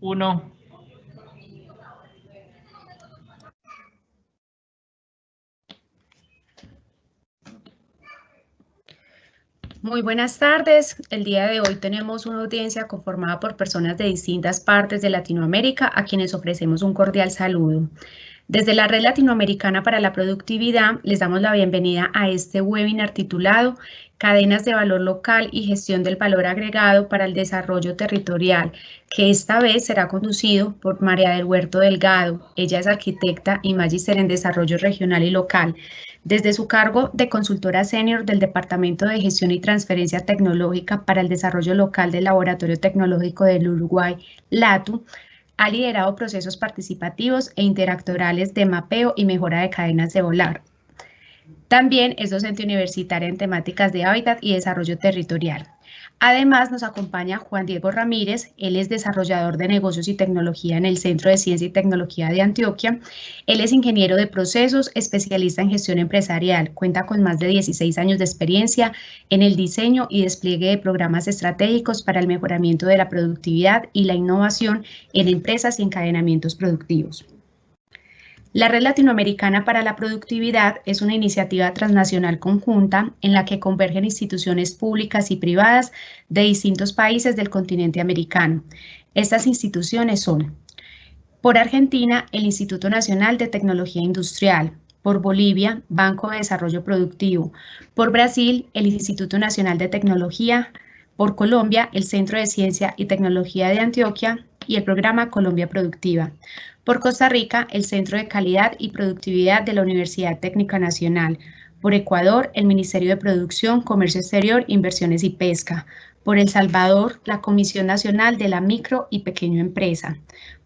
Uno. Muy buenas tardes. El día de hoy tenemos una audiencia conformada por personas de distintas partes de Latinoamérica a quienes ofrecemos un cordial saludo. Desde la Red Latinoamericana para la Productividad les damos la bienvenida a este webinar titulado Cadenas de Valor Local y Gestión del Valor Agregado para el Desarrollo Territorial, que esta vez será conducido por María del Huerto Delgado. Ella es arquitecta y magíster en Desarrollo Regional y Local. Desde su cargo de consultora senior del Departamento de Gestión y Transferencia Tecnológica para el Desarrollo Local del Laboratorio Tecnológico del Uruguay, LATU, ha liderado procesos participativos e interactorales de mapeo y mejora de cadenas de valor. También es docente universitaria en temáticas de hábitat y desarrollo territorial. Además, nos acompaña Juan Diego Ramírez. Él es desarrollador de negocios y tecnología en el Centro de Ciencia y Tecnología de Antioquia. Él es ingeniero de procesos, especialista en gestión empresarial. Cuenta con más de 16 años de experiencia en el diseño y despliegue de programas estratégicos para el mejoramiento de la productividad y la innovación en empresas y encadenamientos productivos. La Red Latinoamericana para la Productividad es una iniciativa transnacional conjunta en la que convergen instituciones públicas y privadas de distintos países del continente americano. Estas instituciones son: por Argentina, el Instituto Nacional de Tecnología Industrial; por Bolivia, Banco de Desarrollo Productivo; por Brasil, el Instituto Nacional de Tecnología; por Colombia, el Centro de Ciencia y Tecnología de Antioquia y el programa Colombia Productiva; por Costa Rica, el Centro de Calidad y Productividad de la Universidad Técnica Nacional; por Ecuador, el Ministerio de Producción, Comercio Exterior, Inversiones y Pesca; por El Salvador, la Comisión Nacional de la Micro y Pequeña Empresa;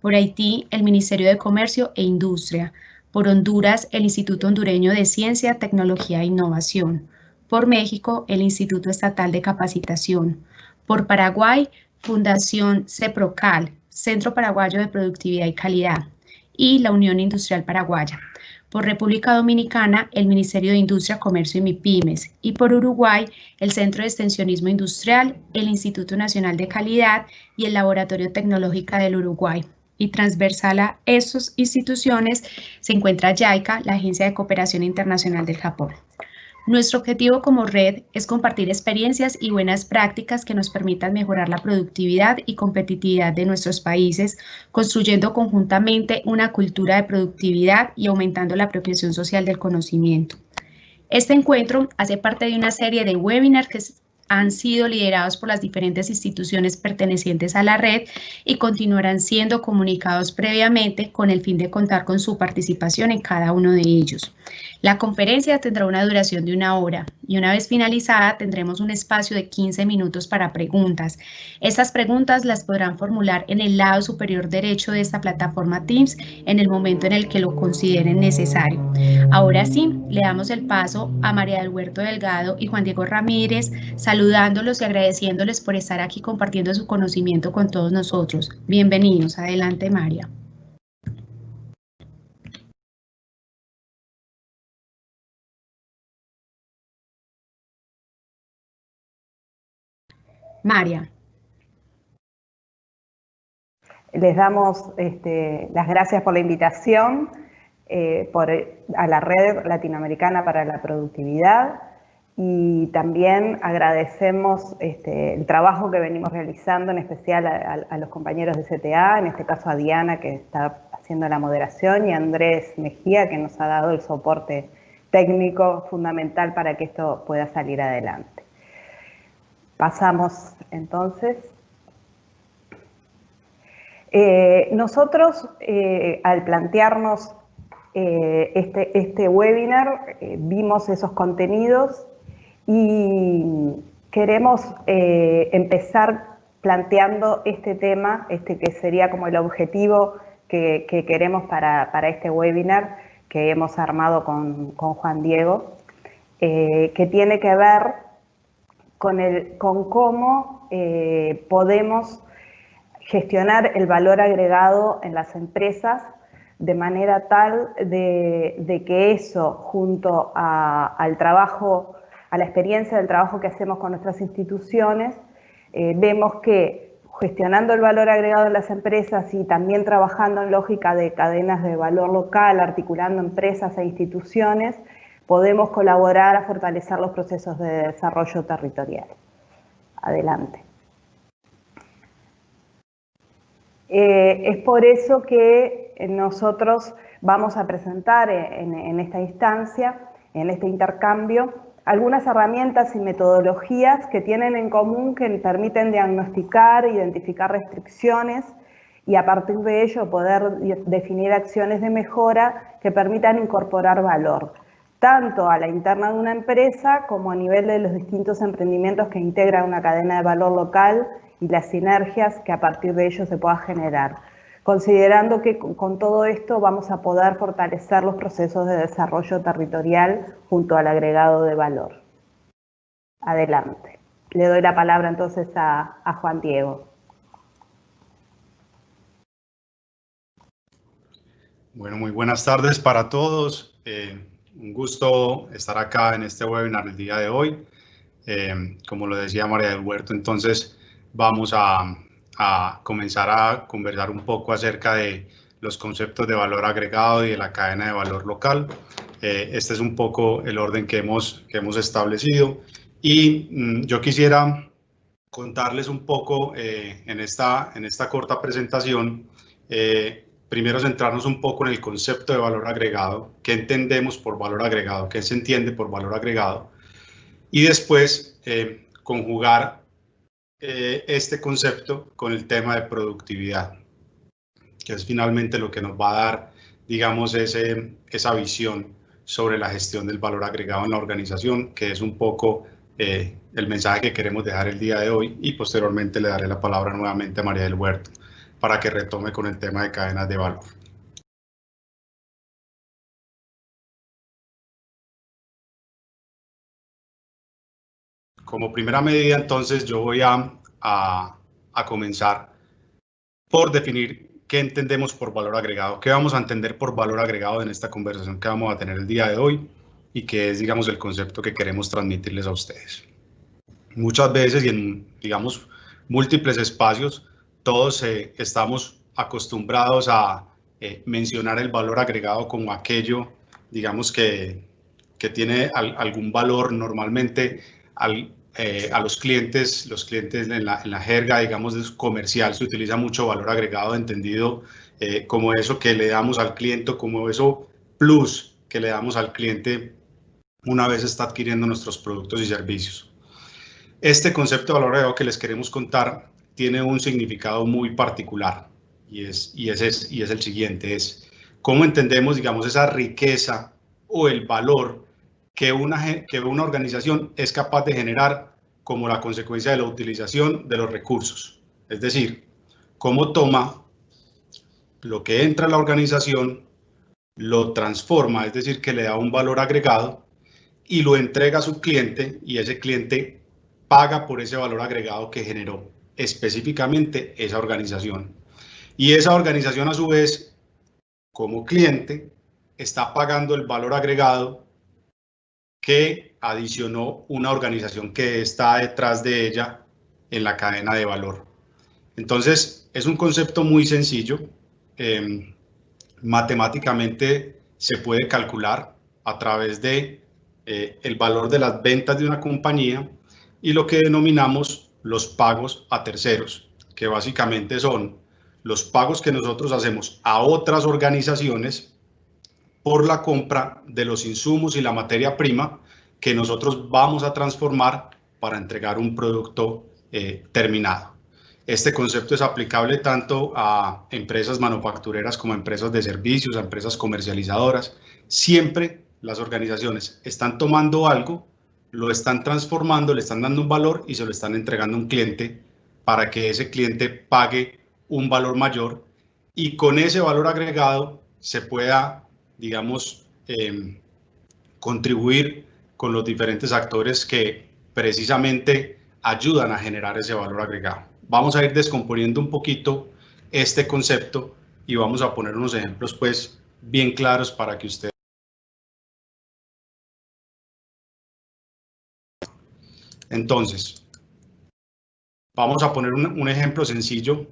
por Haití, el Ministerio de Comercio e Industria; por Honduras, el Instituto Hondureño de Ciencia, Tecnología e Innovación; por México, el Instituto Estatal de Capacitación; por Paraguay, Fundación CEPROCAL, Centro Paraguayo de Productividad y Calidad, y la Unión Industrial Paraguaya; por República Dominicana, el Ministerio de Industria, Comercio y MIPYMES; y por Uruguay, el Centro de Extensionismo Industrial, el Instituto Nacional de Calidad y el Laboratorio Tecnológico del Uruguay. Y transversal a estas instituciones se encuentra JICA, la Agencia de Cooperación Internacional del Japón. Nuestro objetivo como red es compartir experiencias y buenas prácticas que nos permitan mejorar la productividad y competitividad de nuestros países, construyendo conjuntamente una cultura de productividad y aumentando la apropiación social del conocimiento. Este encuentro hace parte de una serie de webinars que han sido liderados por las diferentes instituciones pertenecientes a la red y continuarán siendo comunicados previamente con el fin de contar con su participación en cada uno de ellos. La conferencia tendrá una duración de 1 hora y una vez finalizada tendremos un espacio de 15 minutos para preguntas. Estas preguntas las podrán formular en el lado superior derecho de esta plataforma Teams en el momento en el que lo consideren necesario. Ahora sí, le damos el paso a María del Huerto Delgado y Juan Diego Ramírez, saludándolos y agradeciéndoles por estar aquí compartiendo su conocimiento con todos nosotros. Bienvenidos. Adelante, María. María. Les damos las gracias por la invitación a la Red Latinoamericana para la Productividad, y también agradecemos el trabajo que venimos realizando, en especial a los compañeros de CTA, en este caso a Diana, que está haciendo la moderación, y a Andrés Mejía, que nos ha dado el soporte técnico fundamental para que esto pueda salir adelante. Pasamos entonces. Nosotros, al plantearnos este webinar, vimos esos contenidos y queremos empezar planteando este tema, que sería como el objetivo que queremos para este webinar que hemos armado con Juan Diego, que tiene que ver con cómo podemos gestionar el valor agregado en las empresas de manera tal de que eso, junto al trabajo, a la experiencia del trabajo que hacemos con nuestras instituciones, vemos que gestionando el valor agregado en las empresas y también trabajando en lógica de cadenas de valor local, articulando empresas e instituciones, podemos colaborar a fortalecer los procesos de desarrollo territorial. Adelante. Es por eso que nosotros vamos a presentar en esta instancia, en este intercambio, algunas herramientas y metodologías que tienen en común que permiten diagnosticar, identificar restricciones y a partir de ello poder definir acciones de mejora que permitan incorporar valor, tanto a la interna de una empresa como a nivel de los distintos emprendimientos que integran una cadena de valor local y las sinergias que a partir de ello se pueda generar, considerando que con todo esto vamos a poder fortalecer los procesos de desarrollo territorial junto al agregado de valor. Adelante. Le doy la palabra entonces a Juan Diego. Bueno, muy buenas tardes para todos. Un gusto estar acá en este webinar el día de hoy. Como lo decía María del Huerto, entonces vamos a comenzar a conversar un poco acerca de los conceptos de valor agregado y de la cadena de valor local. Este es un poco el orden que hemos establecido y yo quisiera contarles un poco en esta corta presentación, primero centrarnos un poco en el concepto de valor agregado, qué entendemos por valor agregado, qué se entiende por valor agregado, y después conjugar este concepto con el tema de productividad, que es finalmente lo que nos va a dar, digamos, esa visión sobre la gestión del valor agregado en la organización, que es un poco el mensaje que queremos dejar el día de hoy, y posteriormente le daré la palabra nuevamente a María del Huerto para que retome con el tema de cadenas de valor. Como primera medida, entonces, yo voy a comenzar por definir qué entendemos por valor agregado, qué vamos a entender por valor agregado en esta conversación que vamos a tener el día de hoy y que es, digamos, el concepto que queremos transmitirles a ustedes. Muchas veces y en, digamos, múltiples espacios, todos estamos acostumbrados a mencionar el valor agregado como aquello, digamos, que tiene algún valor normalmente a los clientes en la jerga, digamos, comercial, se utiliza mucho valor agregado entendido como eso que le damos al cliente, como eso plus que le damos al cliente una vez está adquiriendo nuestros productos y servicios. Este concepto de valor agregado que les queremos contar tiene un significado muy particular y es el siguiente, es cómo entendemos, digamos, esa riqueza o el valor que una organización es capaz de generar como la consecuencia de la utilización de los recursos. Es decir, cómo toma lo que entra a la organización, lo transforma, es decir, que le da un valor agregado y lo entrega a su cliente y ese cliente paga por ese valor agregado que generó específicamente esa organización. Y esa organización a su vez, como cliente, está pagando el valor agregado que adicionó una organización que está detrás de ella en la cadena de valor. Entonces, es un concepto muy sencillo. Matemáticamente se puede calcular a través de el valor de las ventas de una compañía y lo que denominamos los pagos a terceros, que básicamente son los pagos que nosotros hacemos a otras organizaciones por la compra de los insumos y la materia prima que nosotros vamos a transformar para entregar un producto terminado. Este concepto es aplicable tanto a empresas manufactureras como a empresas de servicios, a empresas comercializadoras. Siempre las organizaciones están tomando algo, lo están transformando, le están dando un valor y se lo están entregando a un cliente para que ese cliente pague un valor mayor y con ese valor agregado se pueda, digamos, contribuir con los diferentes actores que precisamente ayudan a generar ese valor agregado. Vamos a ir descomponiendo un poquito este concepto y vamos a poner unos ejemplos pues bien claros para que ustedes. Entonces, Vamos a poner un ejemplo sencillo.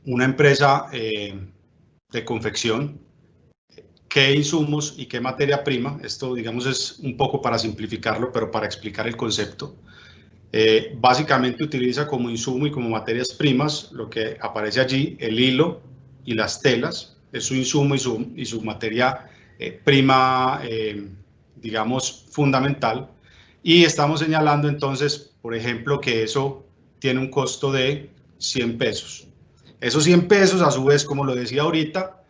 Una empresa de confección, qué insumos y qué materia prima, esto digamos es un poco para simplificarlo, pero para explicar el concepto. Básicamente utiliza como insumo y como materias primas lo que aparece allí, el hilo y las telas, es su insumo y su materia prima, digamos, fundamental. Y estamos señalando entonces, por ejemplo, que eso tiene un costo de 100 pesos. Esos 100 pesos, a su vez, como lo decía ahorita,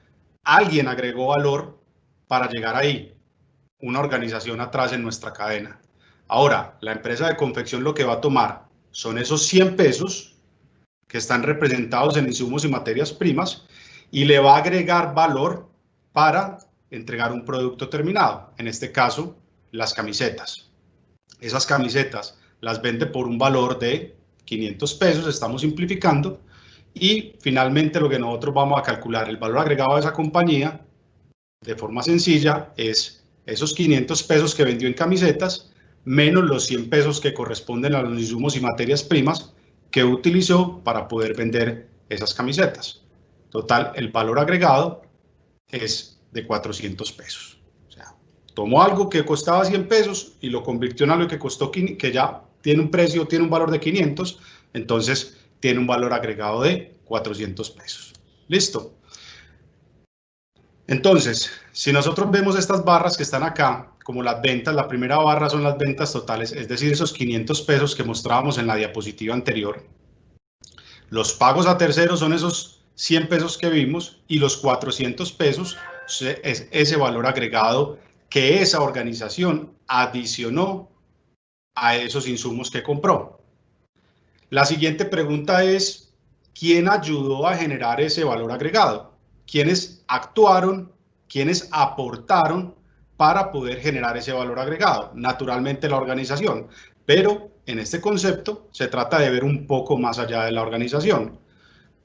alguien agregó valor para llegar ahí, una organización atrás en nuestra cadena. Ahora, la empresa de confección lo que va a tomar son esos 100 pesos que están representados en insumos y materias primas y le va a agregar valor para entregar un producto terminado, en este caso, las camisetas. Esas camisetas las vende por un valor de 500 pesos, estamos simplificando, y finalmente lo que nosotros vamos a calcular, el valor agregado de esa compañía, de forma sencilla, es esos 500 pesos que vendió en camisetas, menos los 100 pesos que corresponden a los insumos y materias primas que utilizó para poder vender esas camisetas. Total, el valor agregado es de 400 pesos. O sea, tomó algo que costaba 100 pesos y lo convirtió en algo que costó, que ya tiene un precio, tiene un valor de 500, entonces tiene un valor agregado de 400 pesos. ¿Listo? Entonces, si nosotros vemos estas barras que están acá, como las ventas, la primera barra son las ventas totales, es decir, esos 500 pesos que mostrábamos en la diapositiva anterior. Los pagos a terceros son esos 100 pesos que vimos y los 400 pesos es ese valor agregado que esa organización adicionó a esos insumos que compró. La siguiente pregunta es, ¿quién ayudó a generar ese valor agregado? ¿Quiénes actuaron, quiénes aportaron para poder generar ese valor agregado? Naturalmente la organización, pero en este concepto se trata de ver un poco más allá de la organización.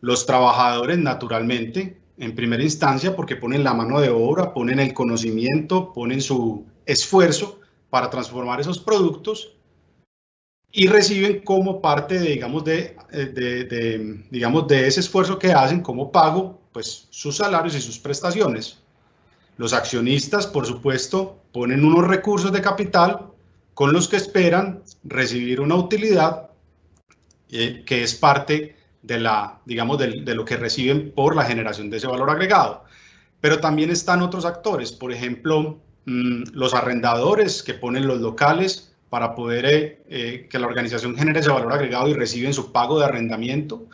Los trabajadores, naturalmente, en primera instancia, porque ponen la mano de obra, ponen el conocimiento, ponen su esfuerzo para transformar esos productos y reciben como parte de, digamos, de ese esfuerzo que hacen como pago, pues sus salarios y sus prestaciones. Los accionistas, por supuesto, ponen unos recursos de capital con los que esperan recibir una utilidad que es parte de, digamos, de lo que reciben por la generación de ese valor agregado. Pero también están otros actores, por ejemplo, los arrendadores que ponen los locales para poder que la organización genere ese valor agregado y reciben su pago de arrendamiento,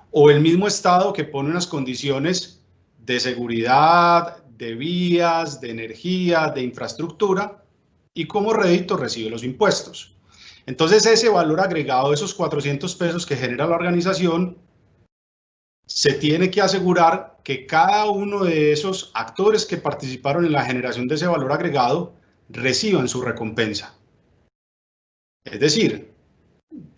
o el mismo Estado que pone unas condiciones de seguridad, de vías, de energía, de infraestructura, y como rédito recibe los impuestos. Entonces ese valor agregado, esos 400 pesos que genera la organización, se tiene que asegurar que cada uno de esos actores que participaron en la generación de ese valor agregado reciban su recompensa. Es decir,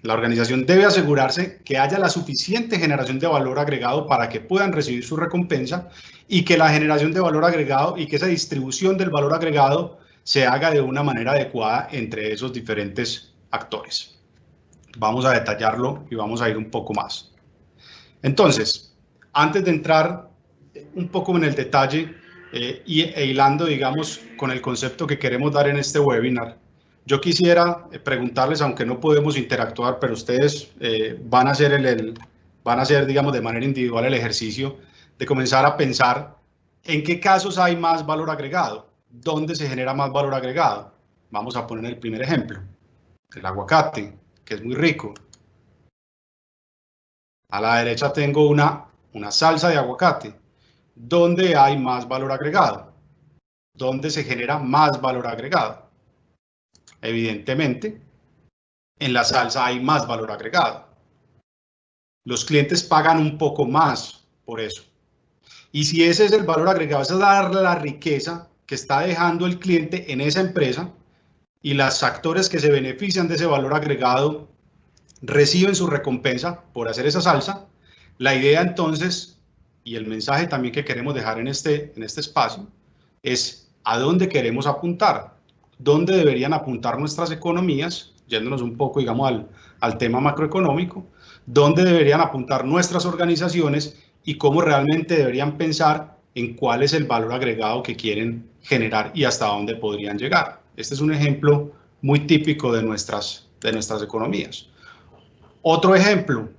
la organización debe asegurarse que haya la suficiente generación de valor agregado para que puedan recibir su recompensa y que la generación de valor agregado y que esa distribución del valor agregado se haga de una manera adecuada entre esos diferentes actores. Vamos a detallarlo y vamos a ir un poco más. Entonces, antes de entrar un poco en el detalle e hilando, digamos, con el concepto que queremos dar en este webinar, yo quisiera preguntarles, aunque no podemos interactuar, pero ustedes van a hacer, digamos, de manera individual el ejercicio de comenzar a pensar en qué casos hay más valor agregado, dónde se genera más valor agregado. Vamos a poner el primer ejemplo, el aguacate, que es muy rico. A la derecha tengo una salsa de aguacate. ¿Dónde hay más valor agregado? ¿Dónde se genera más valor agregado? Evidentemente, en la salsa hay más valor agregado. Los clientes pagan un poco más por eso. Y si ese es el valor agregado, esa es la riqueza que está dejando el cliente en esa empresa y los actores que se benefician de ese valor agregado reciben su recompensa por hacer esa salsa. La idea entonces, y el mensaje también que queremos dejar en este espacio, es a dónde queremos apuntar, dónde deberían apuntar nuestras economías, yéndonos un poco, digamos, al tema macroeconómico, dónde deberían apuntar nuestras organizaciones y cómo realmente deberían pensar en cuál es el valor agregado que quieren generar y hasta dónde podrían llegar. Este es un ejemplo muy típico de nuestras economías. Otro ejemplo,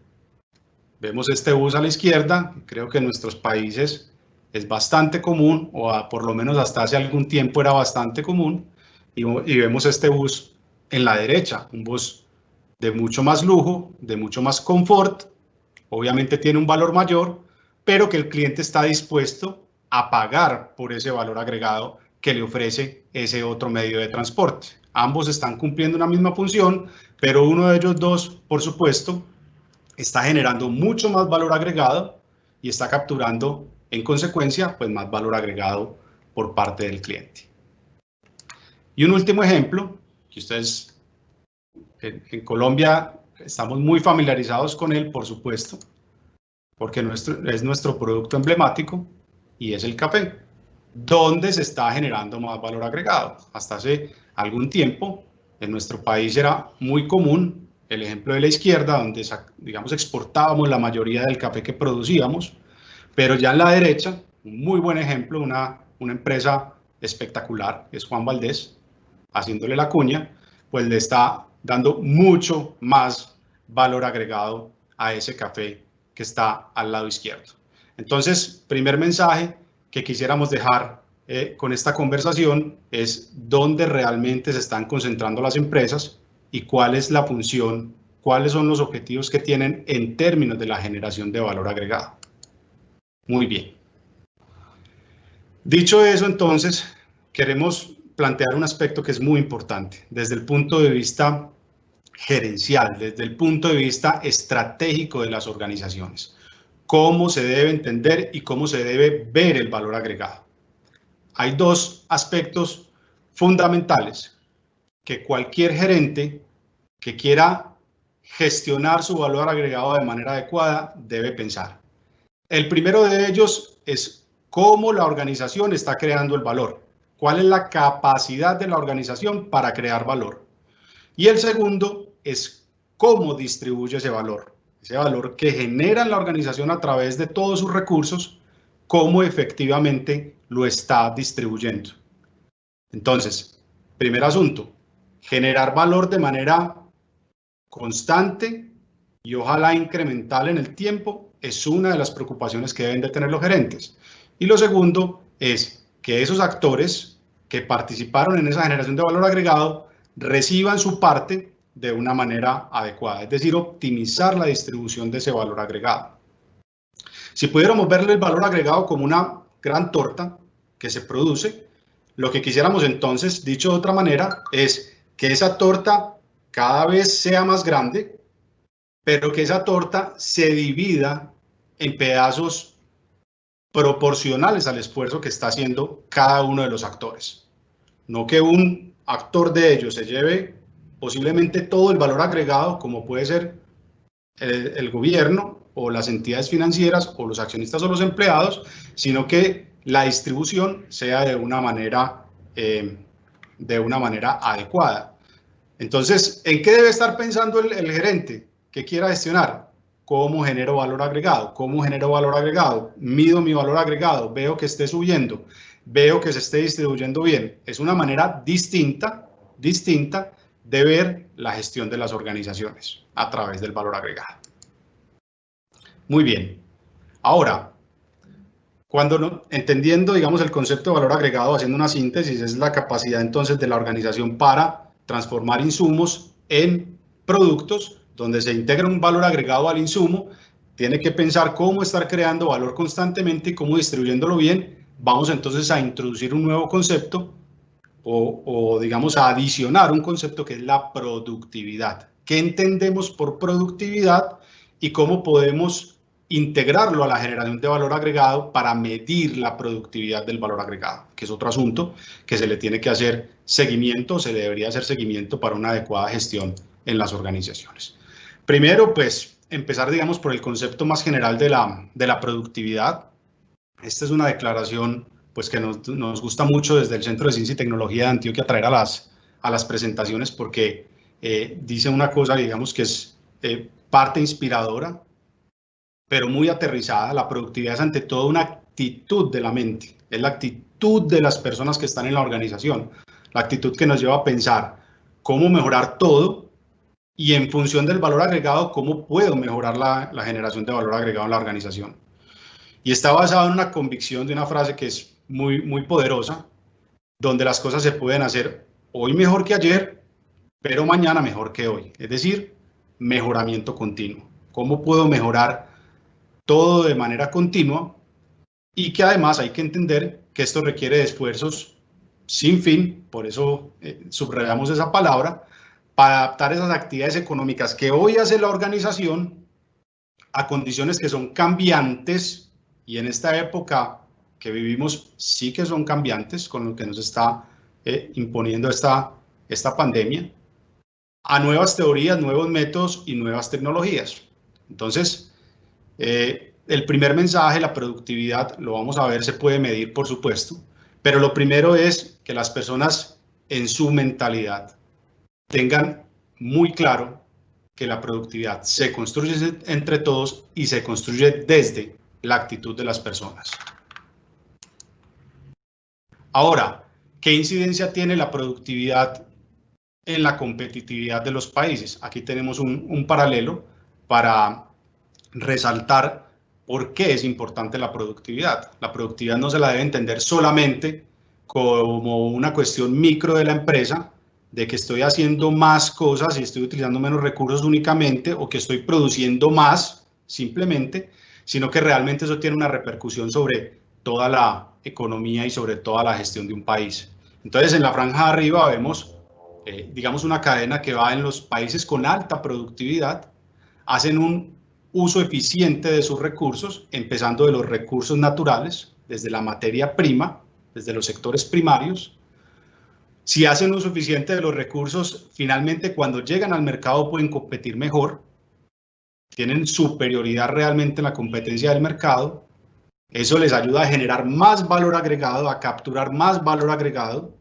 vemos este bus a la izquierda, creo que en nuestros países es bastante común, o por lo menos hasta hace algún tiempo era bastante común, y vemos este bus en la derecha, un bus de mucho más lujo, de mucho más confort, obviamente tiene un valor mayor, pero que el cliente está dispuesto a pagar por ese valor agregado que le ofrece ese otro medio de transporte. Ambos están cumpliendo una misma función, pero uno de ellos dos, por supuesto, está generando mucho más valor agregado y está capturando, en consecuencia, pues más valor agregado por parte del cliente. Y un último ejemplo, que ustedes en Colombia estamos muy familiarizados con él, por supuesto, porque es nuestro producto emblemático y es el café, donde se está generando más valor agregado. Hasta hace algún tiempo en nuestro país era muy común el ejemplo de la izquierda, donde digamos exportábamos la mayoría del café que producíamos, pero ya en la derecha, un muy buen ejemplo, una empresa espectacular, es Juan Valdez, haciéndole la cuña, pues le está dando mucho más valor agregado a ese café que está al lado izquierdo. Entonces, primer mensaje que quisiéramos dejar con esta conversación es dónde realmente se están concentrando las empresas y cuál es la función, cuáles son los objetivos que tienen en términos de la generación de valor agregado. Muy bien. Dicho eso, entonces, queremos plantear un aspecto que es muy importante desde el punto de vista gerencial, desde el punto de vista estratégico de las organizaciones. Cómo se debe entender y cómo se debe ver el valor agregado. Hay dos aspectos fundamentales que cualquier gerente que quiera gestionar su valor agregado de manera adecuada debe pensar. El primero de ellos es cómo la organización está creando el valor. ¿Cuál es la capacidad de la organización para crear valor? Y el segundo es cómo distribuye ese valor que genera en la organización a través de todos sus recursos, cómo efectivamente lo está distribuyendo. Entonces, primer asunto, generar valor de manera constante y ojalá incremental en el tiempo es una de las preocupaciones que deben de tener los gerentes. Y lo segundo es que esos actores que participaron en esa generación de valor agregado reciban su parte de una manera adecuada, es decir, optimizar la distribución de ese valor agregado. Si pudiéramos verle el valor agregado como una gran torta que se produce, lo que quisiéramos entonces, dicho de otra manera, es que esa torta cada vez sea más grande, pero que esa torta se divida en pedazos proporcionales al esfuerzo que está haciendo cada uno de los actores. No que un actor de ellos se lleve posiblemente todo el valor agregado, como puede ser el gobierno o las entidades financieras o los accionistas o los empleados, sino que la distribución sea de una manera adecuada. Entonces, ¿en qué debe estar pensando el gerente que quiera gestionar? ¿Cómo genero valor agregado? ¿Cómo genero valor agregado? Mido mi valor agregado, veo que esté subiendo, veo que se esté distribuyendo bien. Es una manera distinta de ver la gestión de las organizaciones a través del valor agregado. Muy bien. Ahora, entendiendo, digamos, el concepto de valor agregado, haciendo una síntesis, es la capacidad entonces de la organización para transformar insumos en productos donde se integra un valor agregado al insumo. Tiene que pensar cómo estar creando valor constantemente y cómo distribuyéndolo bien. Vamos entonces a introducir un nuevo concepto o digamos a adicionar un concepto que es la productividad. ¿Qué entendemos por productividad y cómo podemos integrarlo a la generación de valor agregado para medir la productividad del valor agregado? Que es otro asunto que se le tiene que hacer seguimiento, se le debería hacer seguimiento para una adecuada gestión en las organizaciones. Primero, pues, empezar, digamos, por el concepto más general de la productividad. Esta es una declaración pues que nos gusta mucho desde el Centro de Ciencia y Tecnología de Antioquia traer a las presentaciones porque dice una cosa, digamos, que es parte inspiradora, pero muy aterrizada. La productividad es ante todo una actitud de la mente, es la actitud de las personas que están en la organización, la actitud que nos lleva a pensar cómo mejorar todo y en función del valor agregado, cómo puedo mejorar la generación de valor agregado en la organización. Y está basado en una convicción de una frase que es muy poderosa, donde las cosas se pueden hacer hoy mejor que ayer, pero mañana mejor que hoy. Es decir, mejoramiento continuo. ¿Cómo puedo mejorar todo de manera continua? Y que además hay que entender que esto requiere de esfuerzos sin fin, por eso subrayamos esa palabra, para adaptar esas actividades económicas que hoy hace la organización a condiciones que son cambiantes, y en esta época que vivimos sí que son cambiantes con lo que nos está imponiendo esta pandemia, a nuevas teorías, nuevos métodos y nuevas tecnologías. Entonces, el primer mensaje, la productividad, lo vamos a ver, se puede medir, por supuesto, pero lo primero es que las personas en su mentalidad tengan muy claro que la productividad se construye entre todos y se construye desde la actitud de las personas. Ahora, ¿qué incidencia tiene la productividad en la competitividad de los países? Aquí tenemos un paralelo para resaltar por qué es importante la productividad. La productividad no se la debe entender solamente como una cuestión micro de la empresa, de que estoy haciendo más cosas y estoy utilizando menos recursos únicamente, o que estoy produciendo más simplemente, sino que realmente eso tiene una repercusión sobre toda la economía y sobre toda la gestión de un país. Entonces, en la franja de arriba vemos, digamos, una cadena que va en los países con alta productividad, hacen un uso eficiente de sus recursos, empezando de los recursos naturales, desde la materia prima, desde los sectores primarios. Si hacen uso eficiente de los recursos, finalmente cuando llegan al mercado pueden competir mejor, tienen superioridad realmente en la competencia del mercado. Eso les ayuda a generar más valor agregado, a capturar más valor agregado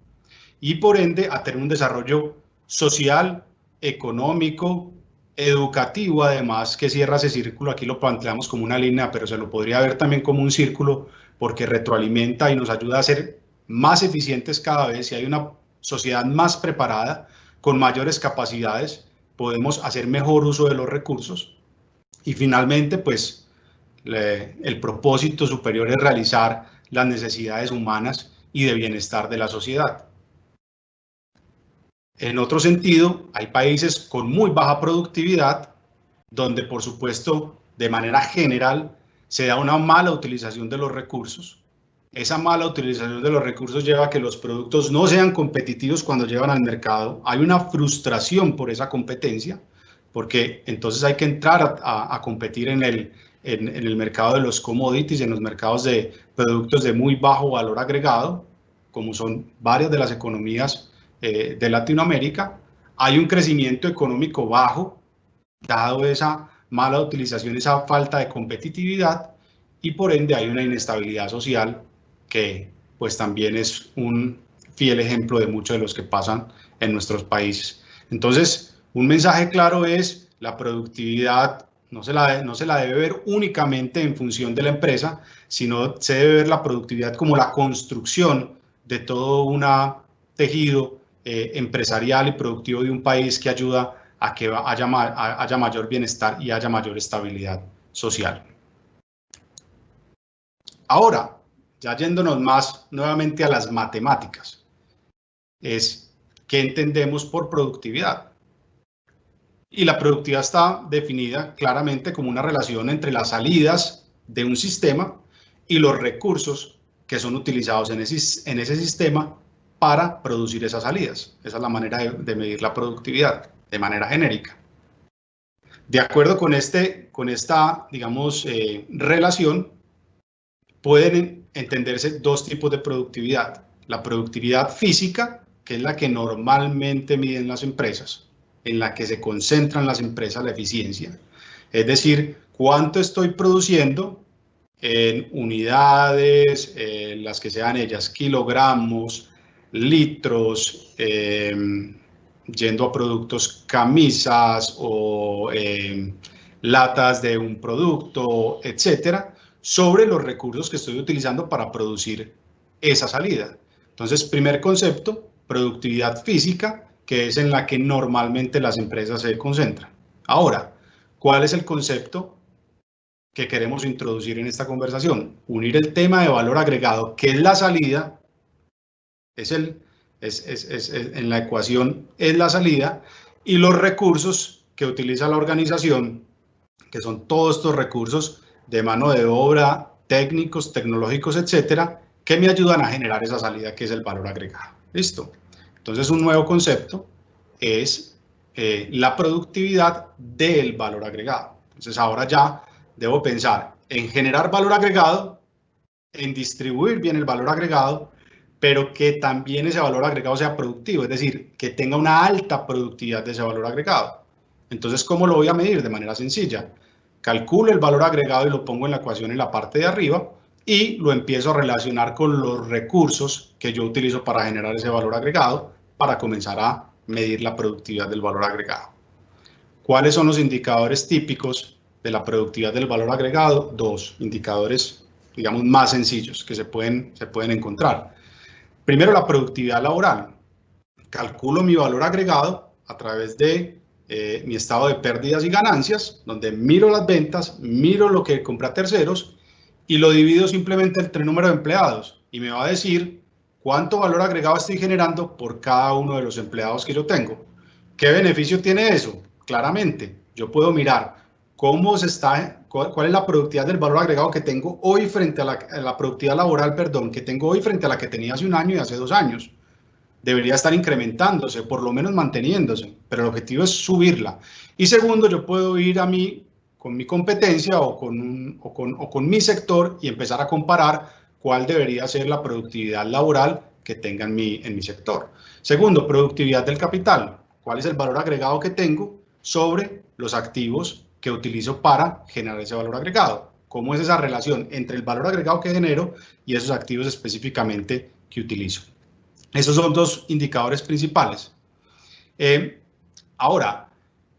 y por ende a tener un desarrollo social, económico, educativo, además, que cierra ese círculo. Aquí lo planteamos como una línea, pero se lo podría ver también como un círculo, porque retroalimenta y nos ayuda a ser más eficientes cada vez. Si hay una sociedad más preparada, con mayores capacidades, podemos hacer mejor uso de los recursos. Y finalmente, pues, el propósito superior es realizar las necesidades humanas y de bienestar de la sociedad. En otro sentido, hay países con muy baja productividad, donde por supuesto, de manera general, se da una mala utilización de los recursos. Esa mala utilización de los recursos lleva a que los productos no sean competitivos cuando llegan al mercado. Hay una frustración por esa competencia, porque entonces hay que entrar a competir en el mercado de los commodities, en los mercados de productos de muy bajo valor agregado, como son varias de las economías de Latinoamérica. Hay un crecimiento económico bajo, dado esa mala utilización, esa falta de competitividad, y por ende hay una inestabilidad social que pues también es un fiel ejemplo de muchos de los que pasan en nuestros países. Entonces, un mensaje claro es: la productividad no se la debe ver únicamente en función de la empresa, sino se debe ver la productividad como la construcción de todo un tejido empresarial y productivo de un país, que ayuda a que haya mayor bienestar y haya mayor estabilidad social. Ahora, ya yéndonos más nuevamente a las matemáticas, es ¿qué entendemos por productividad? Y la productividad está definida claramente como una relación entre las salidas de un sistema y los recursos que son utilizados en ese sistema para producir esas salidas. Esa es la manera de medir la productividad, de manera genérica. De acuerdo con esta, digamos, relación, pueden entenderse dos tipos de productividad. La productividad física, que es la que normalmente miden las empresas, en la que se concentran las empresas la eficiencia. Es decir, cuánto estoy produciendo en unidades, las que sean ellas kilogramos, litros, yendo a productos camisas o latas de un producto, etcétera, sobre los recursos que estoy utilizando para producir esa salida. Entonces, primer concepto, productividad física, que es en la que normalmente las empresas se concentran. Ahora, ¿cuál es el concepto que queremos introducir en esta conversación? Unir el tema de valor agregado, que es la salida, en la ecuación es la salida, y los recursos que utiliza la organización, que son todos estos recursos de mano de obra, técnicos, tecnológicos, etcétera, que me ayudan a generar esa salida, que es el valor agregado. ¿Listo? Entonces, un nuevo concepto es la productividad del valor agregado. Entonces, ahora ya debo pensar en generar valor agregado, en distribuir bien el valor agregado, pero que también ese valor agregado sea productivo, es decir, que tenga una alta productividad de ese valor agregado. Entonces, ¿cómo lo voy a medir? De manera sencilla. Calculo el valor agregado y lo pongo en la ecuación en la parte de arriba y lo empiezo a relacionar con los recursos que yo utilizo para generar ese valor agregado para comenzar a medir la productividad del valor agregado. ¿Cuáles son los indicadores típicos de la productividad del valor agregado? Dos indicadores, digamos, más sencillos que se pueden encontrar. Primero, la productividad laboral. Calculo mi valor agregado a través de mi estado de pérdidas y ganancias, donde miro las ventas, miro lo que compré a terceros y lo divido simplemente entre el número de empleados y me va a decir cuánto valor agregado estoy generando por cada uno de los empleados que yo tengo. ¿Qué beneficio tiene eso? Claramente, yo puedo mirar cómo se está, cuál es la productividad del valor agregado que tengo hoy frente a la productividad laboral, perdón, que tengo hoy frente a la que tenía hace un año y hace 2 años. Debería estar incrementándose, por lo menos manteniéndose, pero el objetivo es subirla. Y segundo, yo puedo ir a mí con mi competencia o con mi sector y empezar a comparar cuál debería ser la productividad laboral que tenga en mi sector. Segundo, productividad del capital. ¿Cuál es el valor agregado que tengo sobre los activos que utilizo para generar ese valor agregado? ¿Cómo es esa relación entre el valor agregado que genero y esos activos específicamente que utilizo? Esos son dos indicadores principales. Ahora,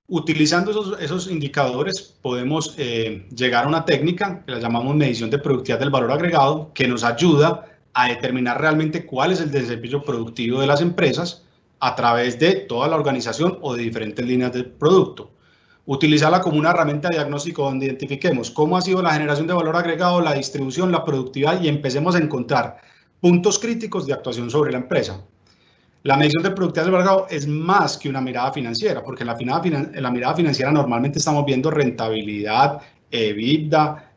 utilizando esos indicadores, podemos llegar a una técnica que la llamamos medición de productividad del valor agregado, que nos ayuda a determinar realmente cuál es el desempeño productivo de las empresas a través de toda la organización o de diferentes líneas de producto. Utilizarla como una herramienta de diagnóstico donde identifiquemos cómo ha sido la generación de valor agregado, la distribución, la productividad y empecemos a encontrar puntos críticos de actuación sobre la empresa. La medición de productividad del valor agregado es más que una mirada financiera, porque en la mirada financiera normalmente estamos viendo rentabilidad, EBITDA,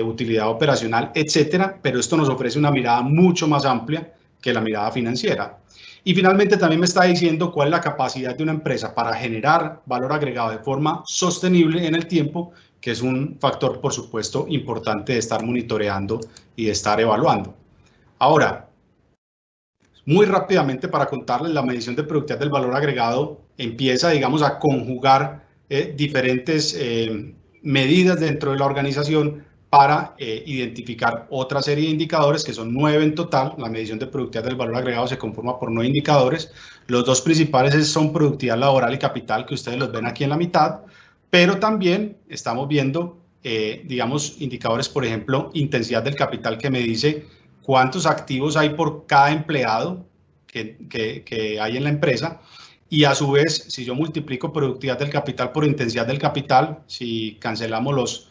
utilidad operacional, etcétera, pero esto nos ofrece una mirada mucho más amplia que la mirada financiera. Y finalmente también me está diciendo cuál es la capacidad de una empresa para generar valor agregado de forma sostenible en el tiempo, que es un factor, por supuesto, importante de estar monitoreando y de estar evaluando. Ahora, muy rápidamente para contarles, la medición de productividad del valor agregado empieza, digamos, a conjugar diferentes medidas dentro de la organización para identificar otra serie de indicadores, que son 9 en total. La medición de productividad del valor agregado se conforma por 9 indicadores. Los dos principales son productividad laboral y capital, que ustedes los ven aquí en la mitad, pero también estamos viendo, digamos, indicadores, por ejemplo, intensidad del capital, que me dice cuántos activos hay por cada empleado que hay en la empresa. Y a su vez, si yo multiplico productividad del capital por intensidad del capital, si cancelamos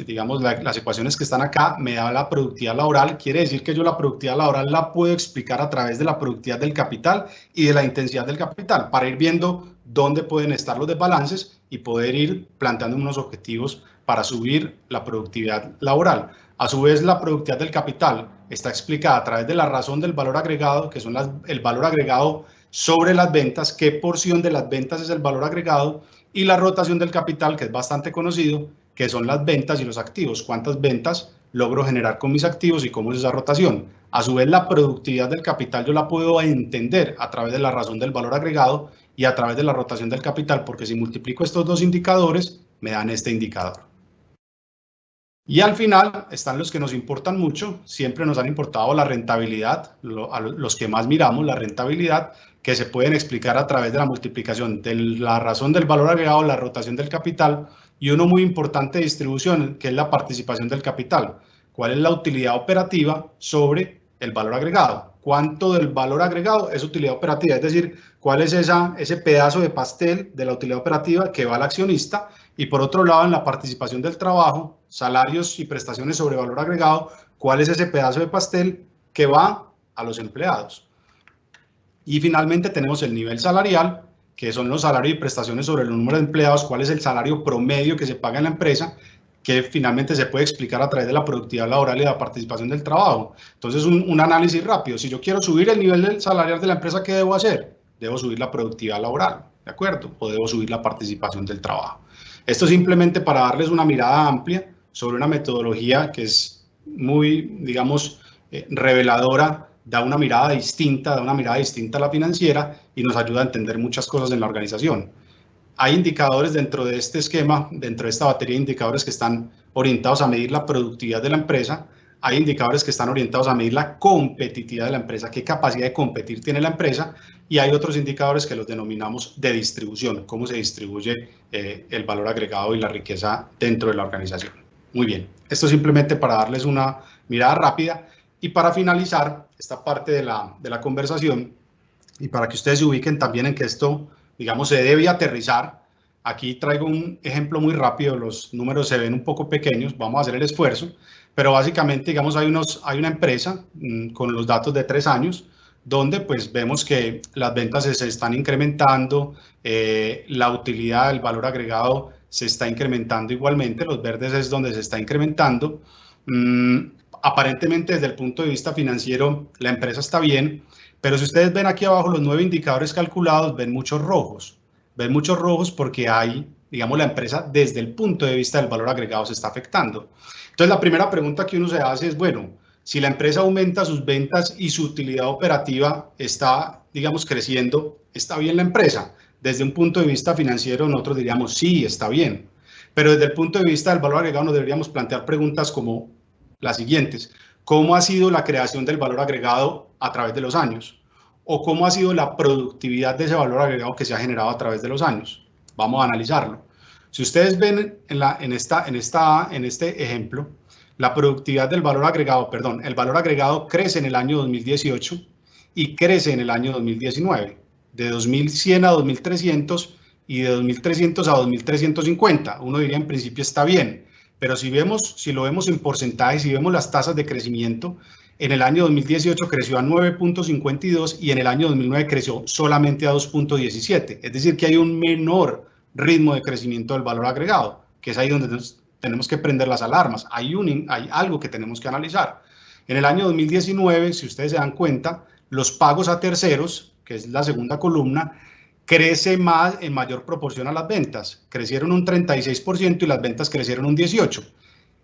digamos, las ecuaciones que están acá, me da la productividad laboral. Quiere decir que yo la productividad laboral la puedo explicar a través de la productividad del capital y de la intensidad del capital, para ir viendo dónde pueden estar los desbalances y poder ir planteando unos objetivos para subir la productividad laboral. A su vez, la productividad del capital está explicada a través de la razón del valor agregado, que son el valor agregado sobre las ventas, qué porción de las ventas es el valor agregado, y la rotación del capital, que es bastante conocido, que son las ventas y los activos. ¿Cuántas ventas logro generar con mis activos y cómo es esa rotación? A su vez, la productividad del capital yo la puedo entender a través de la razón del valor agregado y a través de la rotación del capital, porque si multiplico estos dos indicadores, me dan este indicador. Y al final están los que nos importan mucho. Siempre nos han importado la rentabilidad, los que más miramos, la rentabilidad, que se pueden explicar a través de la multiplicación de la razón del valor agregado, la rotación del capital, y uno muy importante de distribución, que es la participación del capital. ¿Cuál es la utilidad operativa sobre el valor agregado? ¿Cuánto del valor agregado es utilidad operativa? Es decir, ¿cuál es ese pedazo de pastel de la utilidad operativa que va al accionista? Y por otro lado, en la participación del trabajo, salarios y prestaciones sobre valor agregado, ¿cuál es ese pedazo de pastel que va a los empleados? Y finalmente tenemos el nivel salarial, que son los salarios y prestaciones sobre el número de empleados, cuál es el salario promedio que se paga en la empresa, que finalmente se puede explicar a través de la productividad laboral y la participación del trabajo. Entonces, un análisis rápido. Si yo quiero subir el nivel salarial de la empresa, ¿qué debo hacer? Debo subir la productividad laboral, ¿de acuerdo? O debo subir la participación del trabajo. Esto simplemente para darles una mirada amplia sobre una metodología que es muy, digamos, reveladora, da una mirada distinta a la financiera y nos ayuda a entender muchas cosas en la organización. Hay indicadores dentro de este esquema, dentro de esta batería de indicadores que están orientados a medir la productividad de la empresa. Hay indicadores que están orientados a medir la competitividad de la empresa, qué capacidad de competir tiene la empresa, y hay otros indicadores que los denominamos de distribución, cómo se distribuye el valor agregado y la riqueza dentro de la organización. Muy bien, esto simplemente para darles una mirada rápida y para finalizar esta parte de la conversación y para que ustedes se ubiquen también en que esto, digamos, se debe aterrizar. Aquí traigo un ejemplo muy rápido, los números se ven un poco pequeños, vamos a hacer el esfuerzo, pero básicamente, digamos, hay una empresa con los datos de 3 años, donde pues vemos que las ventas se están incrementando, la utilidad, el valor agregado se está incrementando igualmente, los verdes es donde se está incrementando. Aparentemente desde el punto de vista financiero la empresa está bien, pero si ustedes ven aquí abajo los 9 indicadores calculados, ven muchos rojos porque hay, digamos, la empresa desde el punto de vista del valor agregado se está afectando. Entonces la primera pregunta que uno se hace es, bueno, si la empresa aumenta sus ventas y su utilidad operativa está, digamos, creciendo, ¿está bien la empresa? Desde un punto de vista financiero nosotros diríamos, sí, está bien. Pero desde el punto de vista del valor agregado nos deberíamos plantear preguntas como las siguientes. ¿Cómo ha sido la creación del valor agregado a través de los años? ¿O cómo ha sido la productividad de ese valor agregado que se ha generado a través de los años? Vamos a analizarlo. Si ustedes ven en este ejemplo, la productividad del valor agregado, perdón, el valor agregado crece en el año 2018 y crece en el año 2019, de 2100 a 2300 y de 2300 a 2350. Uno diría en principio está bien, pero si lo vemos en porcentajes, si vemos las tasas de crecimiento, en el año 2018 creció a 9.52 y en el año 2009 creció solamente a 2.17. Es decir, que hay un menor ritmo de crecimiento del valor agregado, que es ahí donde tenemos que prender las alarmas. Hay algo que tenemos que analizar. En el año 2019, si ustedes se dan cuenta, los pagos a terceros, que es la segunda columna, crece más en mayor proporción a las ventas. Crecieron un 36% y las ventas crecieron un 18%.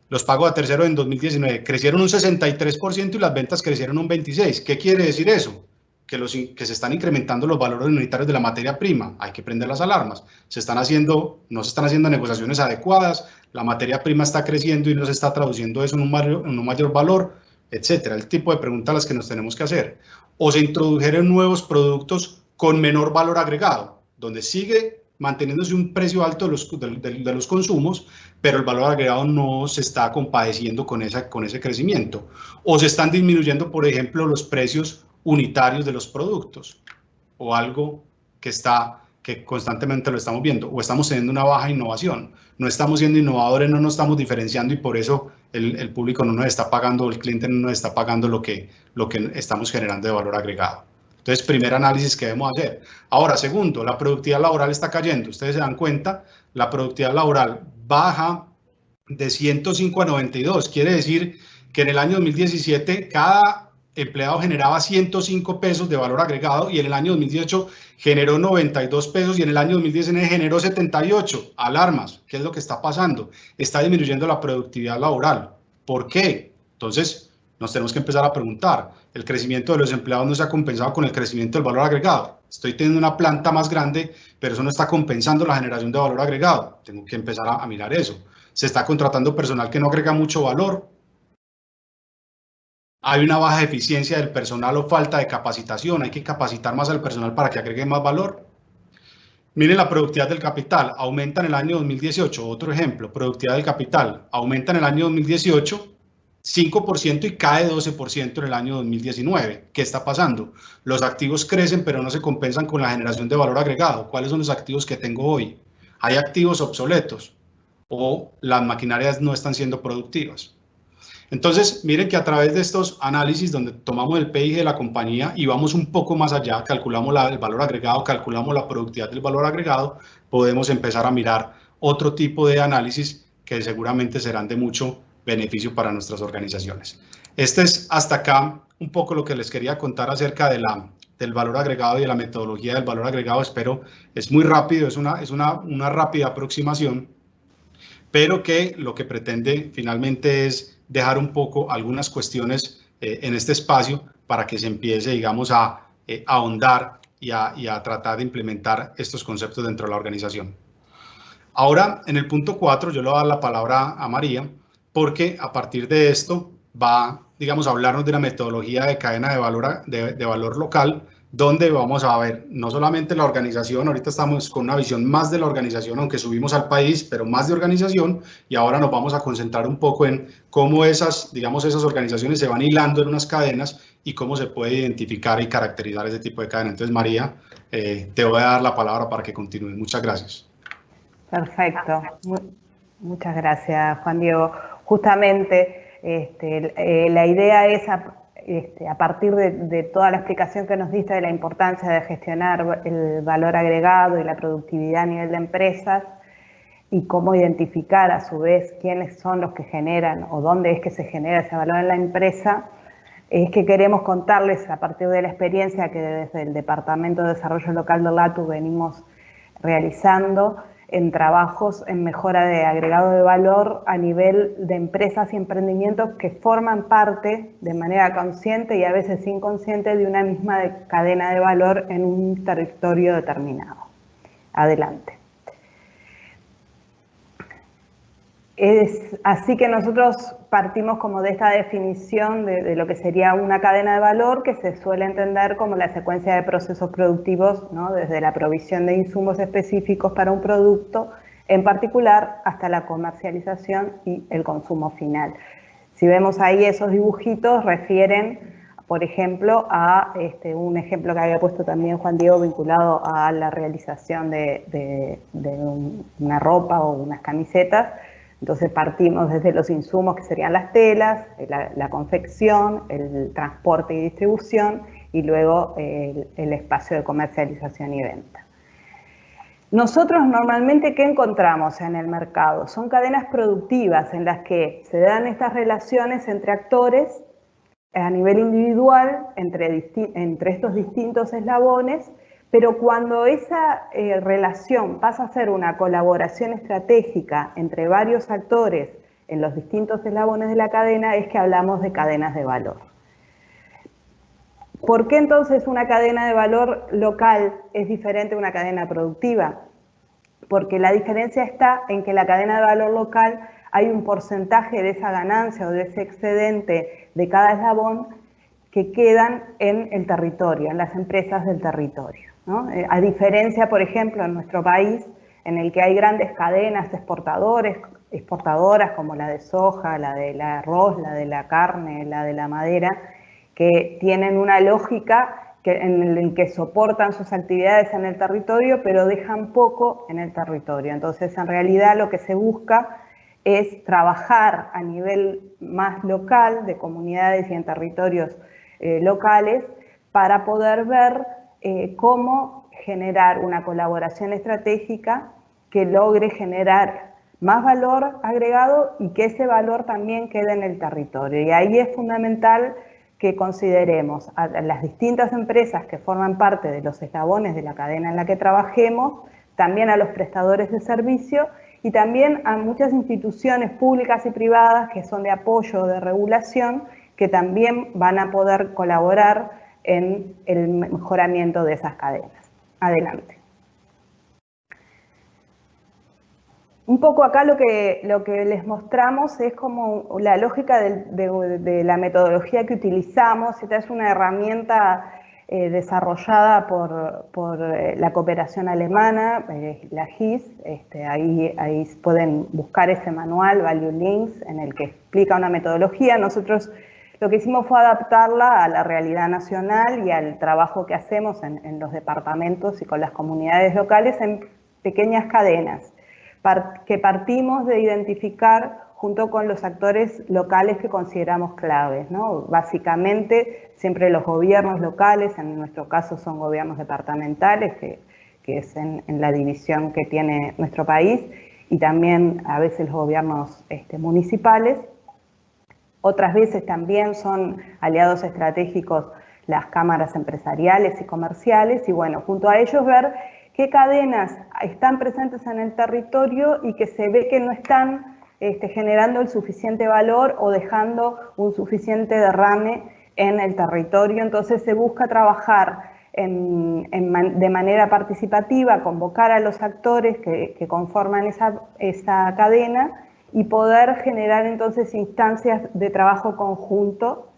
Los pagos a terceros en 2019 crecieron un 63% y las ventas crecieron un 26%. ¿Qué quiere decir eso? Que se están incrementando los valores unitarios de la materia prima. Hay que prender las alarmas. No se están haciendo negociaciones adecuadas, la materia prima está creciendo y no se está traduciendo eso en un mayor valor, etcétera. El tipo de preguntas a las que nos tenemos que hacer. O se introdujeron nuevos productos con menor valor agregado, donde sigue manteniéndose un precio alto de los consumos, pero el valor agregado no se está compadeciendo con ese crecimiento. O se están disminuyendo, por ejemplo, los precios unitarios de los productos, o algo que constantemente lo estamos viendo, o estamos teniendo una baja innovación. No estamos siendo innovadores, no nos estamos diferenciando y por eso el público no nos está pagando, el cliente no nos está pagando lo que estamos generando de valor agregado. Entonces, primer análisis que debemos hacer. Ahora, segundo, la productividad laboral está cayendo. Ustedes se dan cuenta, la productividad laboral baja de 105 a 92. Quiere decir que en el año 2017 cada empleado generaba 105 pesos de valor agregado y en el año 2018 generó 92 pesos y en el año 2019 generó 78. Alarmas, ¿qué es lo que está pasando? Está disminuyendo la productividad laboral. ¿Por qué? Entonces, nos tenemos que empezar a preguntar, ¿el crecimiento de los empleados no se ha compensado con el crecimiento del valor agregado? Estoy teniendo una planta más grande, pero eso no está compensando la generación de valor agregado. Tengo que empezar a mirar eso. ¿Se está contratando personal que no agrega mucho valor? hay una baja eficiencia del personal o falta de capacitación, hay que capacitar más al personal para que agregue más valor. Miren la productividad del capital, aumenta en el año 2018, otro ejemplo, productividad del capital, aumenta en el año 2018 5% y cae 12% en el año 2019. ¿Qué está pasando? Los activos crecen pero no se compensan con la generación de valor agregado. ¿Cuáles son los activos que tengo hoy? Hay activos obsoletos o las maquinarias no están siendo productivas. Entonces, miren que a través de estos análisis donde tomamos el PIG de la compañía y vamos un poco más allá, calculamos el valor agregado, calculamos la productividad del valor agregado, podemos empezar a mirar otro tipo de análisis que seguramente serán de mucho beneficio para nuestras organizaciones. Este es hasta acá un poco lo que les quería contar acerca del valor agregado y de la metodología del valor agregado. Espero, es muy rápido, es una rápida aproximación, pero que lo que pretende finalmente es dejar un poco algunas cuestiones en este espacio para que se empiece, digamos, a ahondar y a tratar de implementar estos conceptos dentro de la organización. Ahora, en el punto 4, yo le voy a dar la palabra a María, porque a partir de esto va, digamos, a hablarnos de una metodología de cadena de valor local, donde vamos a ver no solamente la organización, ahorita estamos con una visión más de la organización, aunque subimos al país, pero más de organización, y ahora nos vamos a concentrar un poco en cómo esas, digamos, esas organizaciones se van hilando en unas cadenas y cómo se puede identificar y caracterizar ese tipo de cadena. Entonces, María, te voy a dar la palabra para que continúes. Muchas gracias. Perfecto. Muchas gracias, Juan Diego. Justamente la idea es, a partir de toda la explicación que nos diste de la importancia de gestionar el valor agregado y la productividad a nivel de empresas y cómo identificar a su vez quiénes son los que generan o dónde es que se genera ese valor en la empresa, es que queremos contarles a partir de la experiencia que desde el Departamento de Desarrollo Local del LATU venimos realizando en trabajos en mejora de agregado de valor a nivel de empresas y emprendimientos que forman parte de manera consciente y a veces inconsciente de una misma cadena de valor en un territorio determinado. Adelante. Es así que nosotros partimos como de esta definición de lo que sería una cadena de valor que se suele entender como la secuencia de procesos productivos, ¿no? Desde la provisión de insumos específicos para un producto en particular hasta la comercialización y el consumo final. Si vemos ahí esos dibujitos refieren, por ejemplo, a un ejemplo que había puesto también Juan Diego vinculado a la realización de una ropa o unas camisetas. Entonces partimos desde los insumos que serían las telas, la confección, el transporte y distribución y luego el espacio de comercialización y venta. Nosotros normalmente, ¿qué encontramos en el mercado? Son cadenas productivas en las que se dan estas relaciones entre actores a nivel individual, entre estos distintos eslabones, pero cuando esa relación pasa a ser una colaboración estratégica entre varios actores en los distintos eslabones de la cadena, es que hablamos de cadenas de valor. ¿Por qué entonces una cadena de valor local es diferente a una cadena productiva? Porque la diferencia está en que la cadena de valor local hay un porcentaje de esa ganancia o de ese excedente de cada eslabón que quedan en el territorio, en las empresas del territorio, ¿no? A diferencia, por ejemplo, en nuestro país, en el que hay grandes cadenas exportadoras como la de soja, la del arroz, la de la carne, la de la madera, que tienen una lógica en el que soportan sus actividades en el territorio, pero dejan poco en el territorio. Entonces, en realidad, lo que se busca es trabajar a nivel más local, de comunidades y en territorios locales, para poder ver cómo generar una colaboración estratégica que logre generar más valor agregado y que ese valor también quede en el territorio. Y ahí es fundamental que consideremos a las distintas empresas que forman parte de los eslabones de la cadena en la que trabajemos, también a los prestadores de servicio y también a muchas instituciones públicas y privadas que son de apoyo o de regulación, que también van a poder colaborar en el mejoramiento de esas cadenas. Adelante. Un poco acá lo que les mostramos es como la lógica de la metodología que utilizamos. Esta es una herramienta desarrollada por la cooperación alemana, la GIS. Ahí pueden buscar ese manual, Value Links, en el que explica una metodología. Nosotros lo que hicimos fue adaptarla a la realidad nacional y al trabajo que hacemos en los departamentos y con las comunidades locales en pequeñas cadenas, que partimos de identificar junto con los actores locales que consideramos claves, ¿no? Básicamente, siempre los gobiernos locales, en nuestro caso son gobiernos departamentales, que es en la división que tiene nuestro país, y también a veces los gobiernos municipales. Otras veces también son aliados estratégicos las cámaras empresariales y comerciales, y bueno, junto a ellos ver qué cadenas están presentes en el territorio y que se ve que no están generando el suficiente valor o dejando un suficiente derrame en el territorio. Entonces se busca trabajar de manera participativa, convocar a los actores que conforman esa cadena y poder generar entonces instancias de trabajo conjunto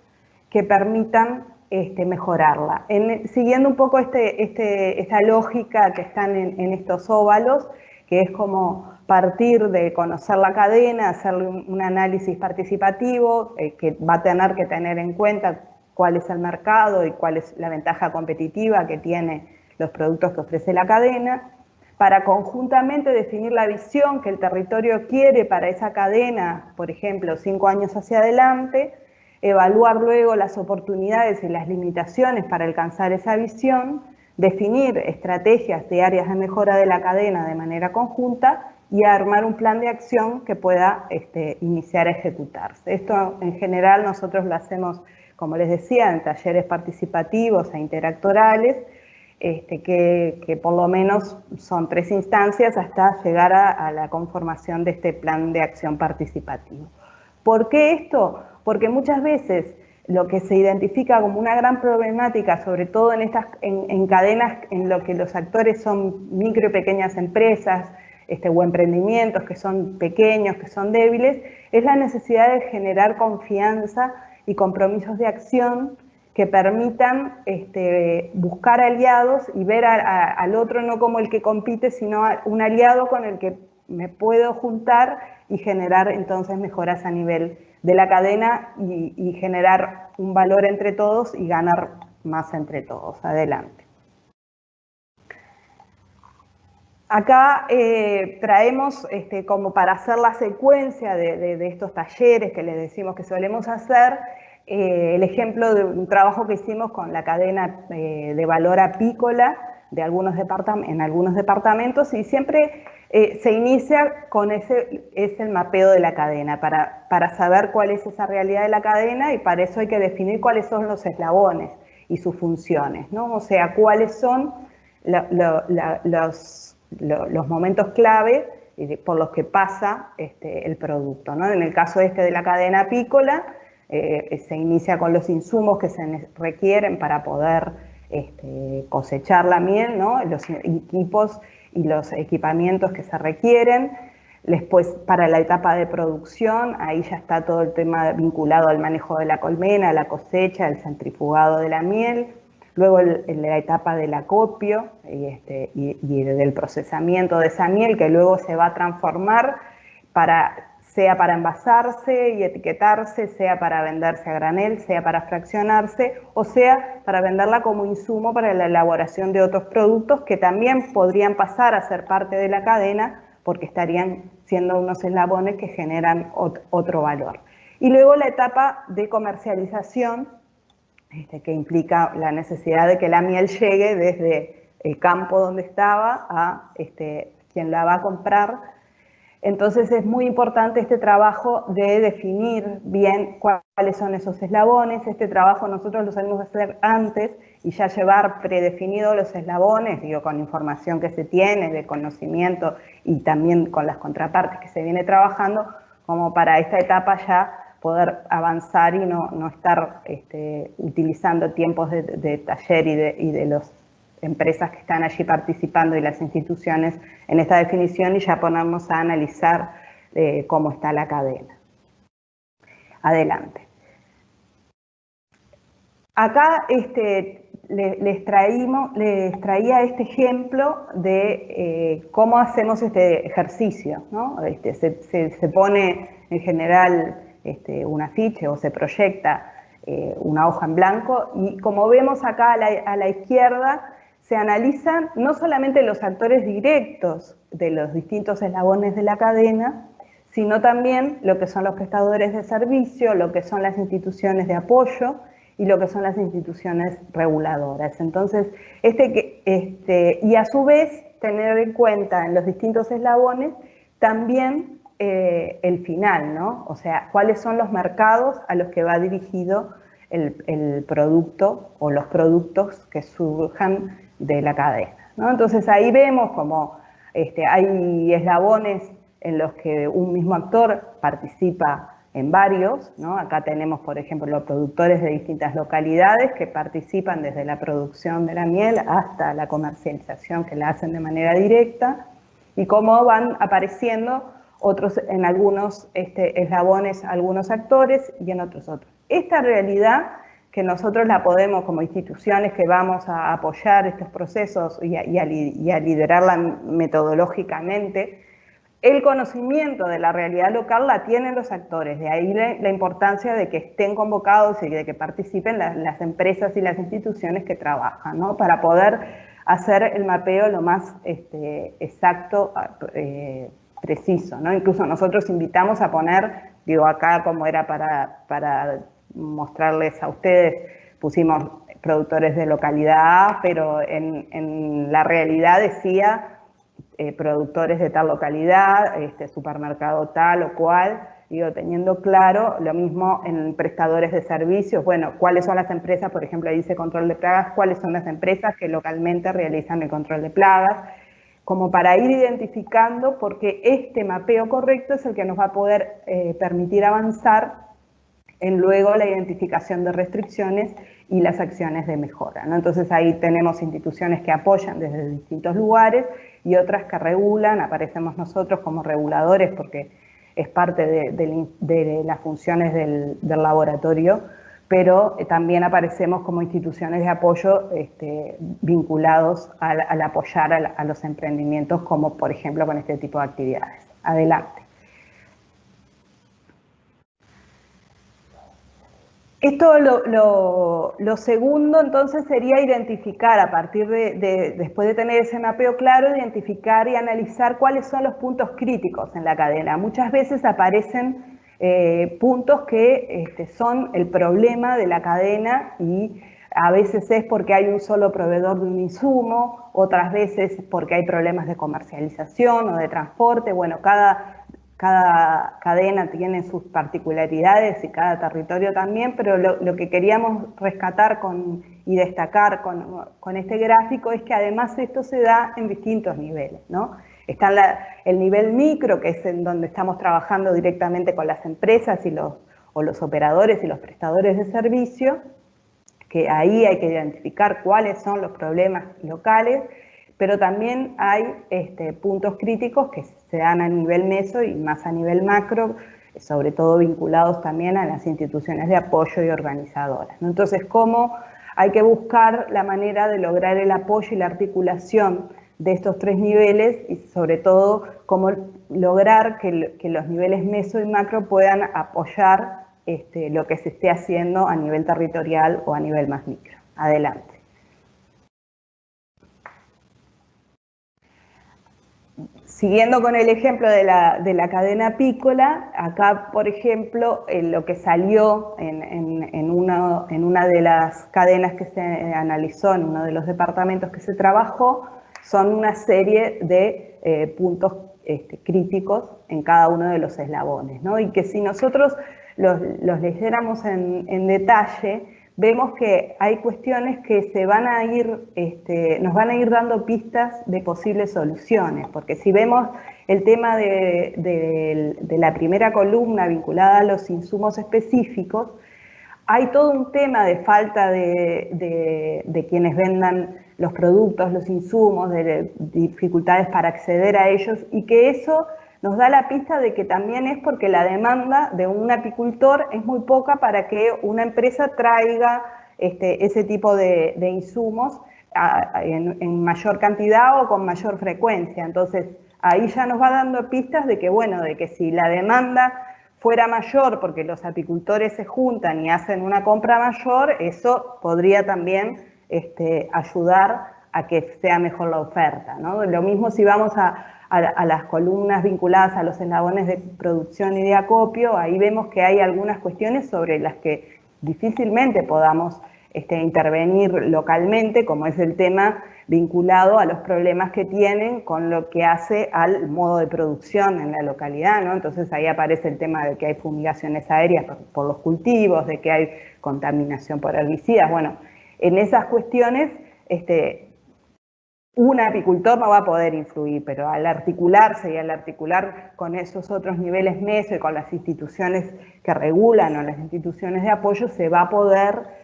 que permitan mejorarla. Siguiendo un poco esta lógica que están en estos óvalos, que es como partir de conocer la cadena, hacerle un análisis participativo, que va a tener que tener en cuenta cuál es el mercado y cuál es la ventaja competitiva que tiene los productos que ofrece la cadena, para conjuntamente definir la visión que el territorio quiere para esa cadena, por ejemplo, 5 años hacia adelante, evaluar luego las oportunidades y las limitaciones para alcanzar esa visión, definir estrategias de áreas de mejora de la cadena de manera conjunta y armar un plan de acción que pueda iniciar a ejecutarse. Esto en general nosotros lo hacemos, como les decía, en talleres participativos e interactorales, que por lo menos son 3 instancias hasta llegar a la conformación de este plan de acción participativo. ¿Por qué esto? Porque muchas veces lo que se identifica como una gran problemática, sobre todo en cadenas en lo que los actores son micro y pequeñas empresas o emprendimientos que son pequeños, que son débiles, es la necesidad de generar confianza y compromisos de acción que permitan buscar aliados y ver al otro no como el que compite, sino un aliado con el que me puedo juntar y generar entonces mejoras a nivel de la cadena y generar un valor entre todos y ganar más entre todos. Adelante. Acá traemos como para hacer la secuencia de estos talleres que les decimos que solemos hacer, el ejemplo de un trabajo que hicimos con la cadena de valor apícola en algunos departamentos, y siempre se inicia con el mapeo de la cadena para saber cuál es esa realidad de la cadena, y para eso hay que definir cuáles son los eslabones y sus funciones, ¿no? O sea, cuáles son los momentos clave por los que pasa el producto, ¿no? En el caso de la cadena apícola, se inicia con los insumos que se requieren para poder cosechar la miel, ¿no? Los equipos y los equipamientos que se requieren. Después, para la etapa de producción, ahí ya está todo el tema vinculado al manejo de la colmena, la cosecha, el centrifugado de la miel. Luego la etapa del acopio y del procesamiento de esa miel, que luego se va a transformar sea para envasarse y etiquetarse, sea para venderse a granel, sea para fraccionarse, o sea para venderla como insumo para la elaboración de otros productos que también podrían pasar a ser parte de la cadena porque estarían siendo unos eslabones que generan otro valor. Y luego la etapa de comercialización, que implica la necesidad de que la miel llegue desde el campo donde estaba a quien la va a comprar. Entonces es muy importante este trabajo de definir bien cuáles son esos eslabones. Este trabajo nosotros lo salimos hacer antes y ya llevar predefinidos los eslabones, con información que se tiene, de conocimiento y también con las contrapartes que se viene trabajando, como para esta etapa ya poder avanzar y no estar utilizando tiempos de taller y de los empresas que están allí participando y las instituciones en esta definición y ya ponernos a analizar cómo está la cadena. Adelante. Acá les traía este ejemplo de cómo hacemos este ejercicio, ¿no? Se pone en general un afiche o se proyecta una hoja en blanco y como vemos acá a la izquierda se analizan no solamente los actores directos de los distintos eslabones de la cadena, sino también lo que son los prestadores de servicio, lo que son las instituciones de apoyo y lo que son las instituciones reguladoras. Entonces, y a su vez tener en cuenta en los distintos eslabones también el final, ¿no? O sea, cuáles son los mercados a los que va dirigido el producto o los productos que surjan de la cadena, ¿no? Entonces ahí vemos como hay eslabones en los que un mismo actor participa en varios, ¿no? Acá tenemos, por ejemplo, los productores de distintas localidades que participan desde la producción de la miel hasta la comercialización que la hacen de manera directa y cómo van apareciendo en algunos eslabones algunos actores y en otros. Esta realidad que nosotros la podemos como instituciones que vamos a apoyar estos procesos y a liderarla metodológicamente, el conocimiento de la realidad local la tienen los actores, de ahí la importancia de que estén convocados y de que participen las empresas y las instituciones que trabajan, ¿no? Para poder hacer el mapeo lo más exacto, preciso, ¿no? Incluso nosotros invitamos a poner, digo acá como era para mostrarles a ustedes, pusimos productores de localidad A, pero en la realidad decía productores de tal localidad, supermercado tal o cual, digo, teniendo claro, lo mismo en prestadores de servicios, bueno, cuáles son las empresas, por ejemplo, ahí dice control de plagas, cuáles son las empresas que localmente realizan el control de plagas, como para ir identificando, porque este mapeo correcto es el que nos va a poder permitir avanzar en luego la identificación de restricciones y las acciones de mejora, ¿no? Entonces ahí tenemos instituciones que apoyan desde distintos lugares y otras que regulan, aparecemos nosotros como reguladores porque es parte de las funciones del laboratorio, pero también aparecemos como instituciones de apoyo vinculados al apoyar a los emprendimientos, como por ejemplo con este tipo de actividades. Adelante. Esto lo segundo entonces sería identificar a partir después de tener ese mapeo claro, identificar y analizar cuáles son los puntos críticos en la cadena. Muchas veces aparecen puntos que son el problema de la cadena y a veces es porque hay un solo proveedor de un insumo, otras veces porque hay problemas de comercialización o de transporte. Bueno, cada cadena tiene sus particularidades y cada territorio también, pero lo que queríamos rescatar y destacar con este gráfico es que además esto se da en distintos niveles, ¿no? Está el nivel micro, que es en donde estamos trabajando directamente con las empresas o los operadores y los prestadores de servicio, que ahí hay que identificar cuáles son los problemas locales, pero también hay puntos críticos que se dan a nivel meso y más a nivel macro, sobre todo vinculados también a las instituciones de apoyo y organizadoras, ¿no? Entonces, ¿cómo hay que buscar la manera de lograr el apoyo y la articulación de estos tres niveles y sobre todo cómo lograr que los niveles meso y macro puedan apoyar lo que se esté haciendo a nivel territorial o a nivel más micro? Adelante. Siguiendo con el ejemplo de la cadena apícola, acá, por ejemplo, lo que salió en una de las cadenas que se analizó, en uno de los departamentos que se trabajó, son una serie de puntos críticos en cada uno de los eslabones, ¿no? Y que si nosotros los leyéramos en detalle, vemos que hay cuestiones que nos van a ir dando pistas de posibles soluciones, porque si vemos el tema de la primera columna vinculada a los insumos específicos, hay todo un tema de falta de quienes vendan los productos, los insumos, de dificultades para acceder a ellos, y que eso nos da la pista de que también es porque la demanda de un apicultor es muy poca para que una empresa traiga ese tipo de insumos en mayor cantidad o con mayor frecuencia. Entonces, ahí ya nos va dando pistas de que, bueno, de que si la demanda fuera mayor porque los apicultores se juntan y hacen una compra mayor, eso podría también ayudar a que sea mejor la oferta, ¿no? Lo mismo si vamos a las columnas vinculadas a los eslabones de producción y de acopio, ahí vemos que hay algunas cuestiones sobre las que difícilmente podamos intervenir localmente, como es el tema vinculado a los problemas que tienen con lo que hace al modo de producción en la localidad, ¿no? Entonces ahí aparece el tema de que hay fumigaciones aéreas por los cultivos, de que hay contaminación por herbicidas. Bueno, en esas cuestiones un apicultor no va a poder influir, pero al articularse y al articular con esos otros niveles meso y con las instituciones que regulan o las instituciones de apoyo, se va a poder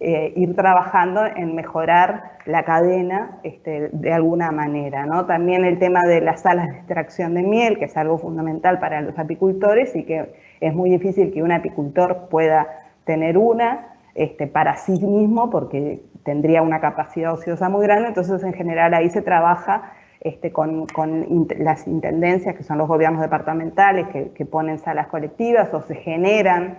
ir trabajando en mejorar la cadena de alguna manera, ¿no? También el tema de las salas de extracción de miel, que es algo fundamental para los apicultores y que es muy difícil que un apicultor pueda tener una para sí mismo porque tendría una capacidad ociosa muy grande. Entonces en general ahí se trabaja con las intendencias, que son los gobiernos departamentales, que ponen salas colectivas, o se generan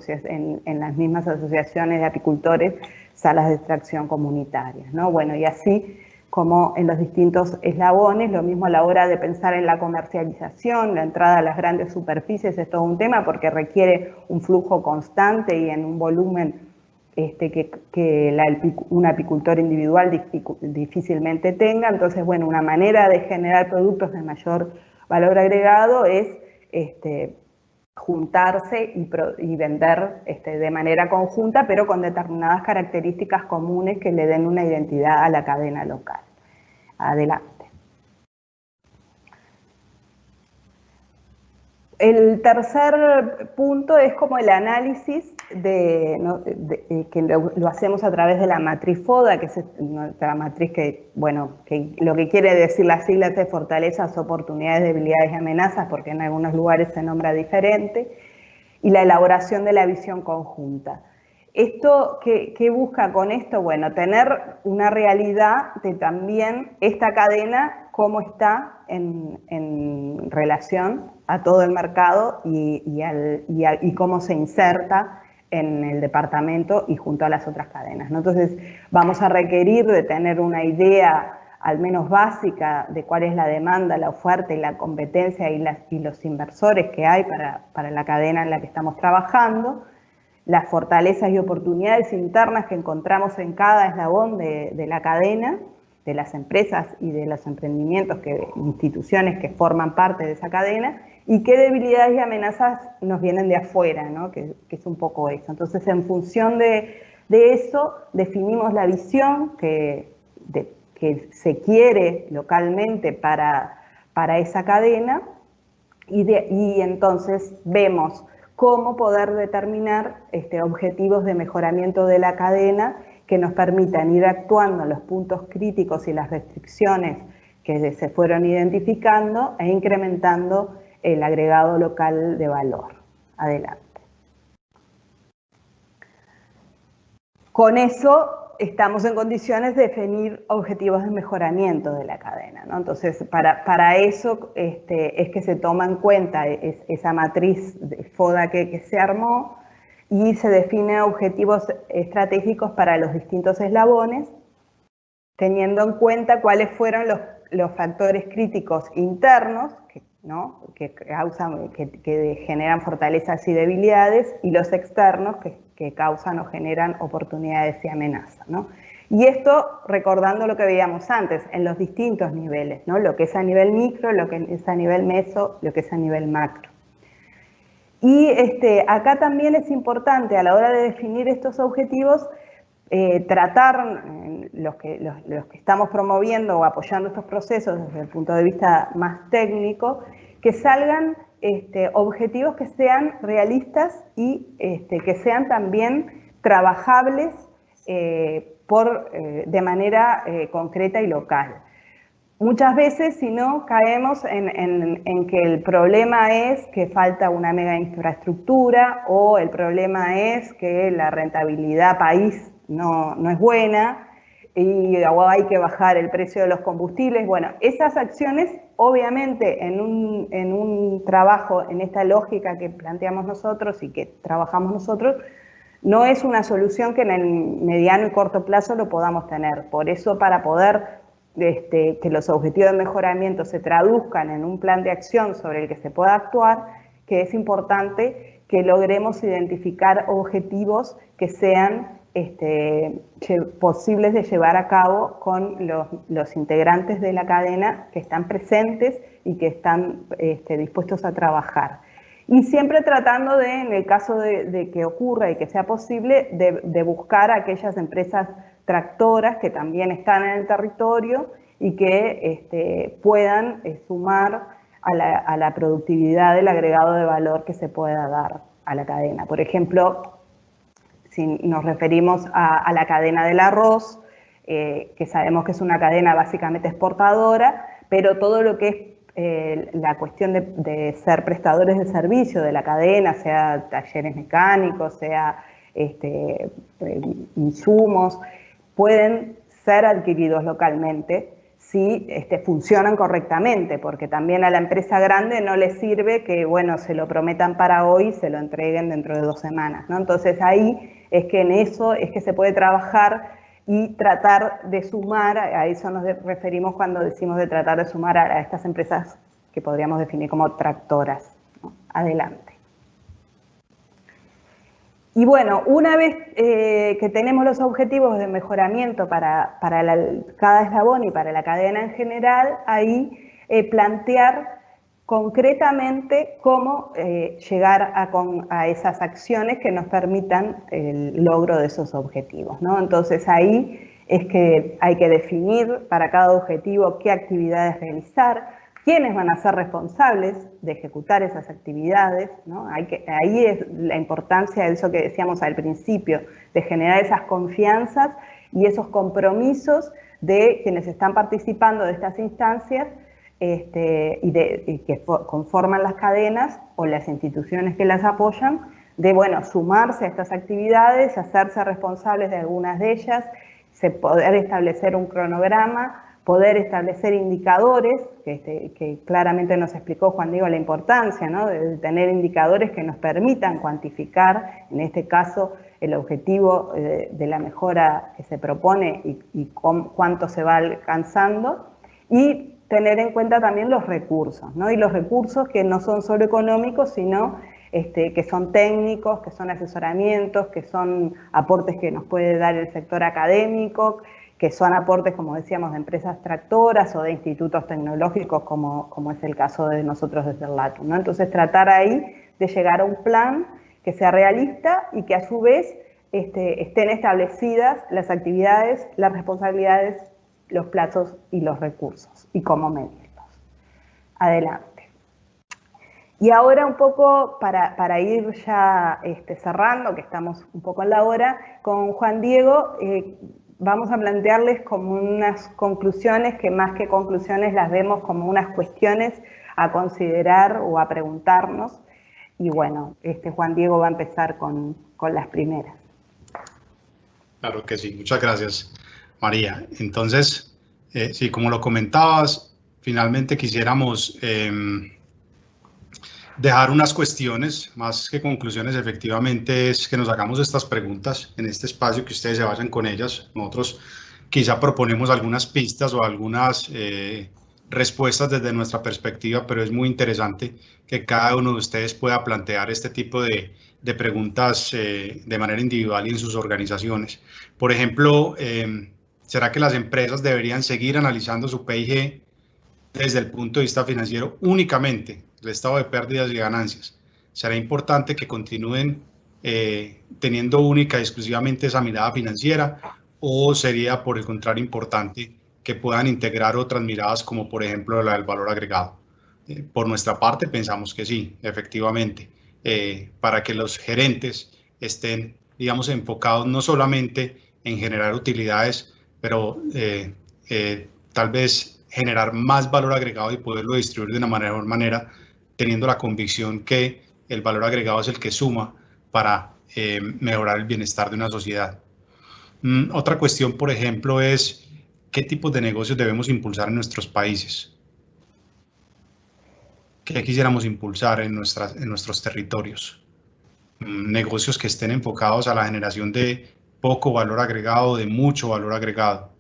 en las mismas asociaciones de apicultores salas de extracción comunitarias, ¿no? Bueno, y así como en los distintos eslabones, lo mismo a la hora de pensar en la comercialización, la entrada a las grandes superficies es todo un tema porque requiere un flujo constante y en un volumen que un apicultor individual difícilmente tenga. Entonces, bueno, una manera de generar productos de mayor valor agregado es juntarse y vender de manera conjunta, pero con determinadas características comunes que le den una identidad a la cadena local. Adelante. El tercer punto es como el análisis que lo hacemos a través de la matriz FODA, que es nuestra matriz que lo que quiere decir las siglas es fortalezas, oportunidades, debilidades y amenazas, porque en algunos lugares se nombra diferente, y la elaboración de la visión conjunta. ¿Esto qué busca con esto? Bueno, tener una realidad de también esta cadena, cómo está en relación a todo el mercado y cómo se inserta en el departamento y junto a las otras cadenas, ¿no? Entonces, vamos a requerir de tener una idea al menos básica de cuál es la demanda, la oferta y la competencia y los inversores que hay para la cadena en la que estamos trabajando, las fortalezas y oportunidades internas que encontramos en cada eslabón de la cadena, de las empresas y de los emprendimientos, instituciones que forman parte de esa cadena, y qué debilidades y amenazas nos vienen de afuera, ¿no? que es un poco eso. Entonces, en función de eso, definimos la visión que se quiere localmente para esa cadena, y entonces vemos cómo poder determinar objetivos de mejoramiento de la cadena que nos permitan ir actuando en los puntos críticos y las restricciones que se fueron identificando e incrementando el agregado local de valor. Adelante. Con eso estamos en condiciones de definir objetivos de mejoramiento de la cadena, ¿no? Entonces, para eso es que se toma en cuenta esa matriz de FODA que se armó, y se definen objetivos estratégicos para los distintos eslabones, teniendo en cuenta cuáles fueron los factores críticos internos que generan fortalezas y debilidades, y los externos que causan o generan oportunidades y amenazas, ¿no? Y esto recordando lo que veíamos antes, en los distintos niveles, ¿no? Lo que es a nivel micro, lo que es a nivel meso, lo que es a nivel macro. Y acá también es importante a la hora de definir estos objetivos tratar, los que estamos promoviendo o apoyando estos procesos desde el punto de vista más técnico, que salgan objetivos que sean realistas y que sean también trabajables de manera concreta y local. Muchas veces, si no, caemos en que el problema es que falta una mega infraestructura o el problema es que la rentabilidad país no es buena y hay que bajar el precio de los combustibles. Bueno, esas acciones, obviamente, en un trabajo, en esta lógica que planteamos nosotros y que trabajamos nosotros, no es una solución que en el mediano y corto plazo lo podamos tener. Por eso, para poder que los objetivos de mejoramiento se traduzcan en un plan de acción sobre el que se pueda actuar, que es importante que logremos identificar objetivos que sean posibles de llevar a cabo con los integrantes de la cadena que están presentes y que están dispuestos a trabajar. Y siempre tratando de, en el caso de que ocurra y que sea posible, de buscar a aquellas empresas tractoras que también están en el territorio y que puedan sumar a la productividad del agregado de valor que se pueda dar a la cadena. Por ejemplo, si nos referimos a la cadena del arroz, que sabemos que es una cadena básicamente exportadora, pero todo lo que es la cuestión de ser prestadores de servicio de la cadena, sea talleres mecánicos, sea insumos, pueden ser adquiridos localmente si funcionan correctamente, porque también a la empresa grande no le sirve que, bueno, se lo prometan para hoy y se lo entreguen dentro de 2 semanas, ¿no? Entonces ahí es que en eso es que se puede trabajar y tratar de sumar, a eso nos referimos cuando decimos de tratar de sumar a estas empresas que podríamos definir como tractoras, ¿no? Adelante. Y bueno, una vez que tenemos los objetivos de mejoramiento para cada eslabón y para la cadena en general, ahí plantear concretamente cómo llegar a esas acciones que nos permitan el logro de esos objetivos, ¿no? Entonces ahí es que hay que definir para cada objetivo qué actividades realizar, quiénes van a ser responsables de ejecutar esas actividades, ¿no? Ahí es la importancia de eso que decíamos al principio, de generar esas confianzas y esos compromisos de quienes están participando de estas instancias y que conforman las cadenas o las instituciones que las apoyan, de, bueno, sumarse a estas actividades, hacerse responsables de algunas de ellas, poder establecer un cronograma, poder establecer indicadores, que claramente nos explicó Juan Diego la importancia, ¿no?, de tener indicadores que nos permitan cuantificar, en este caso, el objetivo de la mejora que se propone y cuánto se va alcanzando, y tener en cuenta también los recursos, ¿no? Y los recursos que no son solo económicos, sino que son técnicos, que son asesoramientos, que son aportes que nos puede dar el sector académico, que son aportes, como decíamos, de empresas tractoras o de institutos tecnológicos, como es el caso de nosotros desde el LATU, ¿no? Entonces, tratar ahí de llegar a un plan que sea realista y que a su vez estén establecidas las actividades, las responsabilidades, los plazos y los recursos, y cómo medirlos. Adelante. Y ahora un poco para ir ya cerrando, que estamos un poco en la hora, con Juan Diego, vamos a plantearles como unas conclusiones que más que conclusiones las vemos como unas cuestiones a considerar o a preguntarnos. Y bueno, Juan Diego va a empezar con las primeras. Claro que sí, muchas gracias, María. Entonces, sí, como lo comentabas, finalmente quisiéramos dejar unas cuestiones, más que conclusiones, efectivamente, es que nos hagamos estas preguntas en este espacio, que ustedes se vayan con ellas. Nosotros quizá proponemos algunas pistas o algunas respuestas desde nuestra perspectiva, pero es muy interesante que cada uno de ustedes pueda plantear este tipo de preguntas de manera individual y en sus organizaciones. Por ejemplo, ¿será que las empresas deberían seguir analizando su P&G desde el punto de vista financiero únicamente, el estado de pérdidas y ganancias? ¿Será importante que continúen teniendo única y exclusivamente esa mirada financiera, o sería por el contrario importante que puedan integrar otras miradas, como por ejemplo la del valor agregado? Por nuestra parte pensamos que sí, efectivamente, para que los gerentes estén, digamos, enfocados no solamente en generar utilidades, pero tal vez generar más valor agregado y poderlo distribuir de una mejor manera, teniendo la convicción que el valor agregado es el que suma para mejorar el bienestar de una sociedad. Otra cuestión, por ejemplo, es qué tipos de negocios debemos impulsar en nuestros países. ¿Qué quisiéramos impulsar en nuestros territorios? Negocios que estén enfocados a la generación de poco valor agregado, de mucho valor agregado.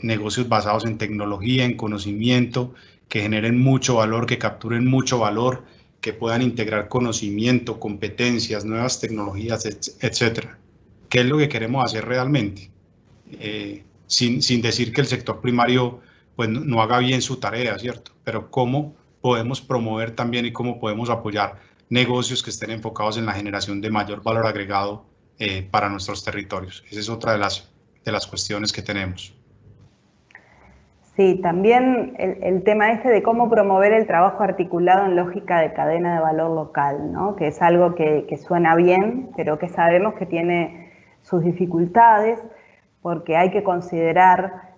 Negocios basados en tecnología, en conocimiento, que generen mucho valor, que capturen mucho valor, que puedan integrar conocimiento, competencias, nuevas tecnologías, etcétera. ¿Qué es lo que queremos hacer realmente? Sin decir que el sector primario pues, no haga bien su tarea, ¿cierto? Pero cómo podemos promover también y cómo podemos apoyar negocios que estén enfocados en la generación de mayor valor agregado para nuestros territorios. Esa es otra de las cuestiones que tenemos. Sí, también el tema de cómo promover el trabajo articulado en lógica de cadena de valor local, ¿no? Que es algo que suena bien, pero que sabemos que tiene sus dificultades, porque hay que considerar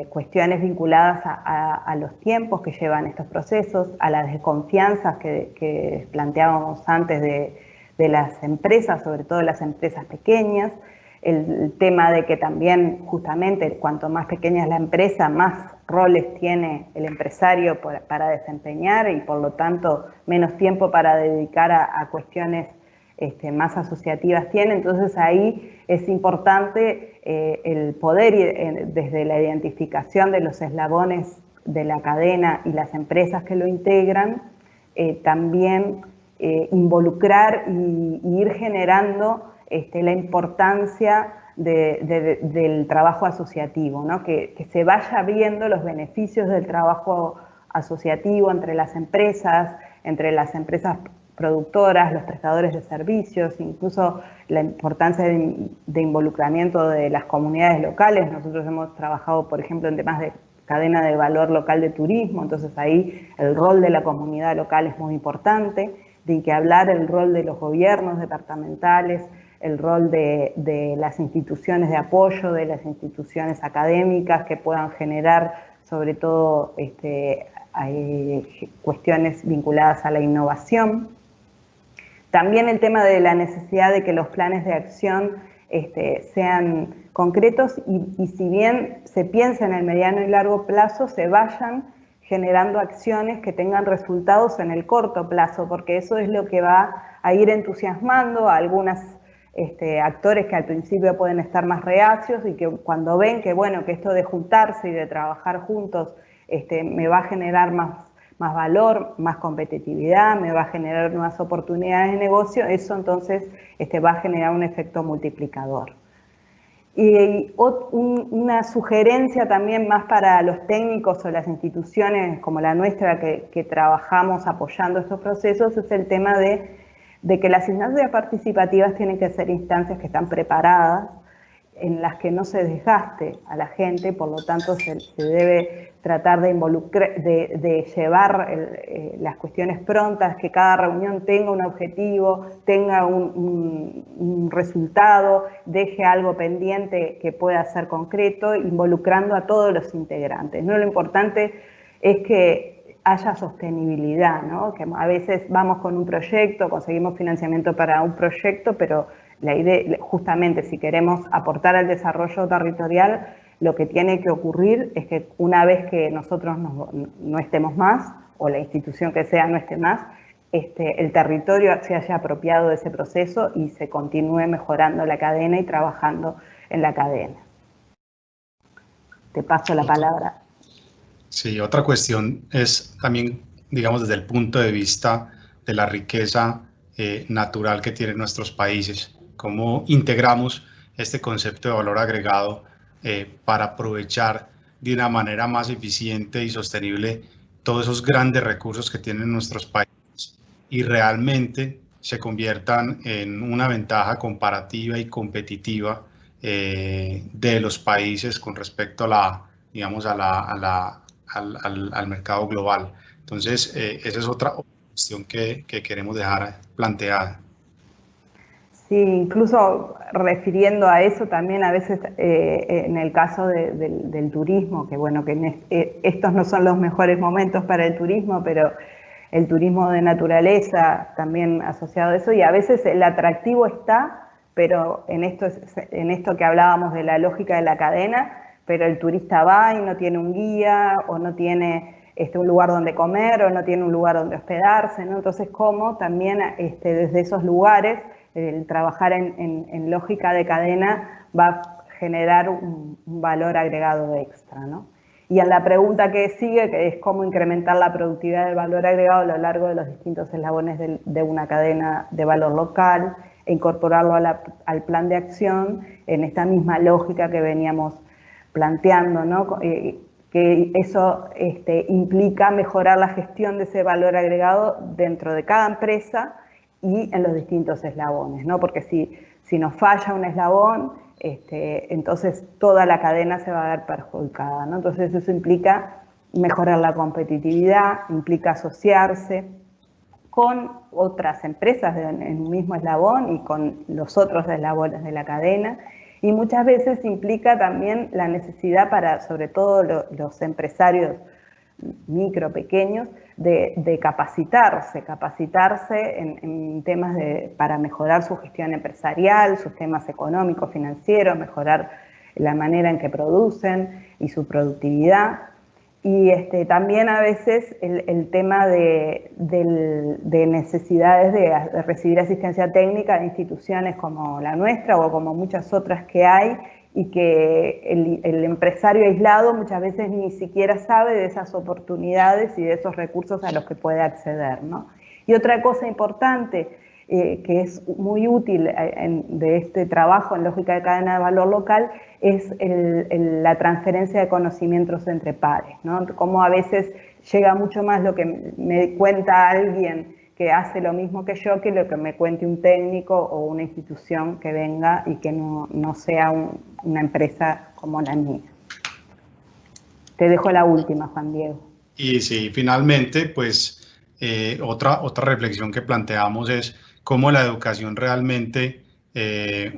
cuestiones vinculadas a los tiempos que llevan estos procesos, a las desconfianzas que planteábamos antes de las empresas, sobre todo las empresas pequeñas, el tema de que también justamente cuanto más pequeña es la empresa, más roles tiene el empresario para desempeñar y por lo tanto menos tiempo para dedicar a cuestiones más asociativas tiene. Entonces ahí es importante el poder, desde la identificación de los eslabones de la cadena y las empresas que lo integran, también involucrar y ir generando la importancia del trabajo asociativo, ¿no? Que se vaya viendo los beneficios del trabajo asociativo entre las empresas productoras, los prestadores de servicios, incluso la importancia de involucramiento de las comunidades locales. Nosotros hemos trabajado, por ejemplo, en temas de cadena de valor local de turismo, entonces ahí el rol de la comunidad local es muy importante, de que hablar el rol de los gobiernos departamentales, el rol de las instituciones de apoyo, de las instituciones académicas que puedan generar sobre todo hay cuestiones vinculadas a la innovación. También el tema de la necesidad de que los planes de acción sean concretos y si bien se piensa en el mediano y largo plazo, se vayan generando acciones que tengan resultados en el corto plazo, porque eso es lo que va a ir entusiasmando a algunos actores que al principio pueden estar más reacios y que cuando ven que, bueno, que esto de juntarse y de trabajar juntos me va a generar más valor, más competitividad, me va a generar nuevas oportunidades de negocio, eso entonces va a generar un efecto multiplicador. Y una sugerencia también más para los técnicos o las instituciones como la nuestra que trabajamos apoyando estos procesos es el tema de que las instancias participativas tienen que ser instancias que están preparadas, en las que no se desgaste a la gente, por lo tanto se debe tratar de involucrar, de llevar las cuestiones prontas, que cada reunión tenga un objetivo, tenga un resultado, deje algo pendiente que pueda ser concreto, involucrando a todos los integrantes, ¿no? Lo importante es que haya sostenibilidad, ¿no? Que a veces vamos con un proyecto, conseguimos financiamiento para un proyecto, pero la idea, justamente, si queremos aportar al desarrollo territorial, lo que tiene que ocurrir es que una vez que nosotros no estemos más, o la institución que sea no esté más, el territorio se haya apropiado de ese proceso y se continúe mejorando la cadena y trabajando en la cadena. Te paso la palabra. Sí, otra cuestión es también, digamos, desde el punto de vista de la riqueza natural que tienen nuestros países. Cómo integramos este concepto de valor agregado para aprovechar de una manera más eficiente y sostenible todos esos grandes recursos que tienen nuestros países y realmente se conviertan en una ventaja comparativa y competitiva de los países con respecto a la, digamos, al mercado global. Entonces, esa es otra cuestión que queremos dejar planteada. Sí, incluso refiriendo a eso también a veces en el caso del turismo, que bueno, que estos no son los mejores momentos para el turismo, pero el turismo de naturaleza también asociado a eso, y a veces el atractivo está, pero en esto que hablábamos de la lógica de la cadena, pero el turista va y no tiene un guía, o no tiene un lugar donde comer, o no tiene un lugar donde hospedarse, ¿no? Entonces, cómo también desde esos lugares el trabajar en lógica de cadena va a generar un valor agregado extra, ¿no? Y en la pregunta que sigue, que es cómo incrementar la productividad del valor agregado a lo largo de los distintos eslabones de una cadena de valor local, e incorporarlo al plan de acción en esta misma lógica que veníamos planteando, ¿no? Que eso implica mejorar la gestión de ese valor agregado dentro de cada empresa y en los distintos eslabones, ¿no? Porque si nos falla un eslabón, entonces toda la cadena se va a ver perjudicada, ¿no? Entonces eso implica mejorar la competitividad, implica asociarse con otras empresas en un mismo eslabón y con los otros eslabones de la cadena, y muchas veces implica también la necesidad para, sobre todo los empresarios micro, pequeños, de capacitarse en temas para mejorar su gestión empresarial, sus temas económicos, financieros, mejorar la manera en que producen y su productividad. Y también a veces el tema de necesidades de recibir asistencia técnica de instituciones como la nuestra o como muchas otras que hay, y que el empresario aislado muchas veces ni siquiera sabe de esas oportunidades y de esos recursos a los que puede acceder, ¿no? Y otra cosa importante que es muy útil de este trabajo en lógica de cadena de valor local es la transferencia de conocimientos entre pares, ¿no? Como a veces llega mucho más lo que me cuenta alguien que hace lo mismo que yo, que lo que me cuente un técnico o una institución que venga y que no sea una empresa como la mía. Te dejo la última, Juan Diego. Y sí, finalmente, pues otra reflexión que planteamos es cómo la educación realmente,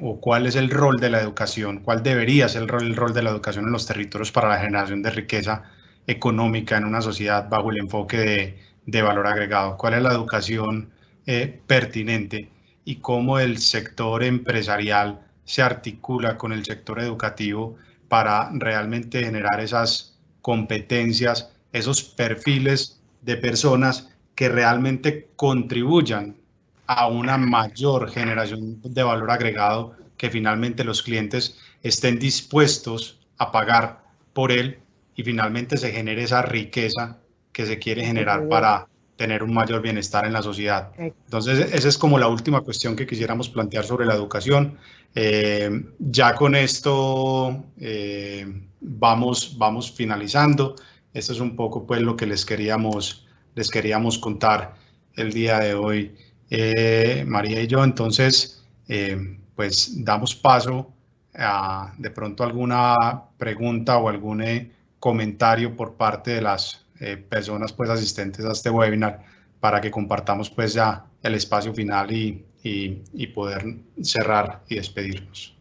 o cuál es el rol de la educación, cuál debería ser el rol de la educación en los territorios para la generación de riqueza económica en una sociedad bajo el enfoque de valor agregado, cuál es la educación pertinente y cómo el sector empresarial se articula con el sector educativo para realmente generar esas competencias, esos perfiles de personas que realmente contribuyan a una mayor generación de valor agregado, que finalmente los clientes estén dispuestos a pagar por él y finalmente se genere esa riqueza que se quiere generar para tener un mayor bienestar en la sociedad. Entonces, esa es como la última cuestión que quisiéramos plantear sobre la educación. Ya con esto vamos finalizando. Esto es un poco pues lo que les queríamos contar el día de hoy, María y yo. Entonces, pues damos paso a de pronto alguna pregunta o algún comentario por parte de las personas pues asistentes a este webinar, para que compartamos pues ya el espacio final y poder cerrar y despedirnos.